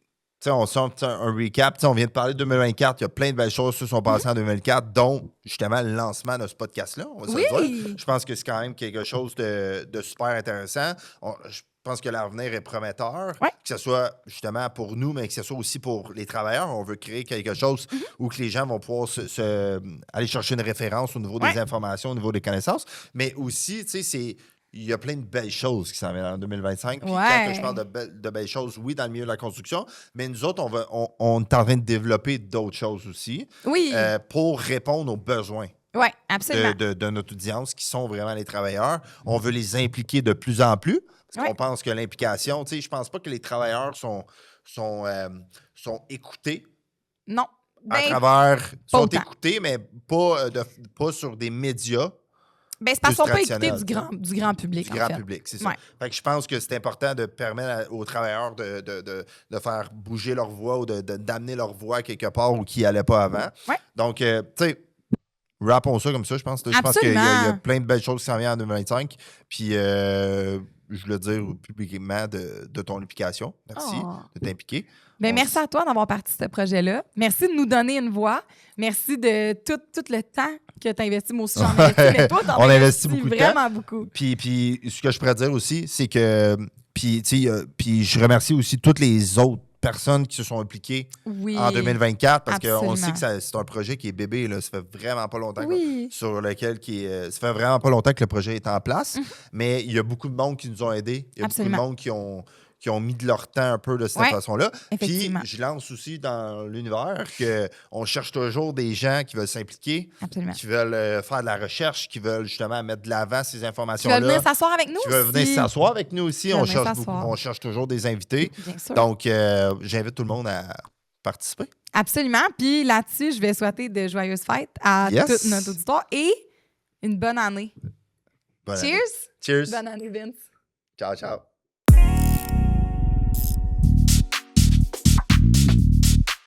On sort un recap. On vient de parler de 2024. Il y a plein de belles choses qui se sont passées en 2024, dont justement le lancement de ce podcast-là. On va se le dire. Je pense que c'est quand même quelque chose de super intéressant. Je pense que l'avenir est prometteur, que ce soit justement pour nous, mais que ce soit aussi pour les travailleurs. On veut créer quelque chose où que les gens vont pouvoir aller chercher une référence au niveau des informations, au niveau des connaissances. Mais aussi, tu sais, il y a plein de belles choses qui s'en viennent en 2025. Puis quand je parle de belles choses, oui, dans le milieu de la construction, mais nous autres, on est en train de développer d'autres choses aussi pour répondre aux besoins absolument. de notre audience, qui sont vraiment les travailleurs. On veut les impliquer de plus en plus, parce qu'on pense que l'implication, tu sais, je pense pas que les travailleurs sont écoutés. Non. À travers... Sont écoutés, mais pas sur des médias. C'est parce qu'on peut écouter du grand public. Du grand public, c'est ça. Fait que je pense que c'est important de permettre aux travailleurs de faire bouger leur voix ou d'amener leur voix quelque part où qui n'allait pas avant. Donc, tu sais, rappons ça comme ça, je pense. Je pense qu'il y a plein de belles choses qui s'en viennent en 2025. Puis, je veux dire publiquement de ton implication. Merci de t'impliquer. Merci à toi d'avoir parti de ce projet-là. Merci de nous donner une voix. Merci de tout le temps que tu as investi. Moi aussi, j'en ai investi. Mais toi, on investit beaucoup vraiment de temps. beaucoup. Puis, ce que je pourrais dire aussi, c'est que... Puis je remercie aussi toutes les autres personnes qui se sont impliquées en 2024, parce qu'on sait que c'est un projet qui est bébé. Là. Ça fait vraiment pas longtemps sur lequel ça fait vraiment pas longtemps que le projet est en place. Mais il y a beaucoup de monde qui nous ont aidés. Il y a beaucoup de monde qui ont mis de leur temps un peu de cette façon-là. Puis, je lance aussi dans l'univers qu'on cherche toujours des gens qui veulent s'impliquer, qui veulent faire de la recherche, qui veulent justement mettre de l'avant ces informations-là. Qui veulent venir s'asseoir avec nous aussi. Qui veulent venir s'asseoir avec nous aussi. On cherche toujours des invités. Bien sûr. Donc, j'invite tout le monde à participer. Absolument. Puis là-dessus, je vais souhaiter de joyeuses fêtes à toute notre auditoire et une bonne année. Cheers! Cheers! Bonne année, Vince. Ciao, ciao.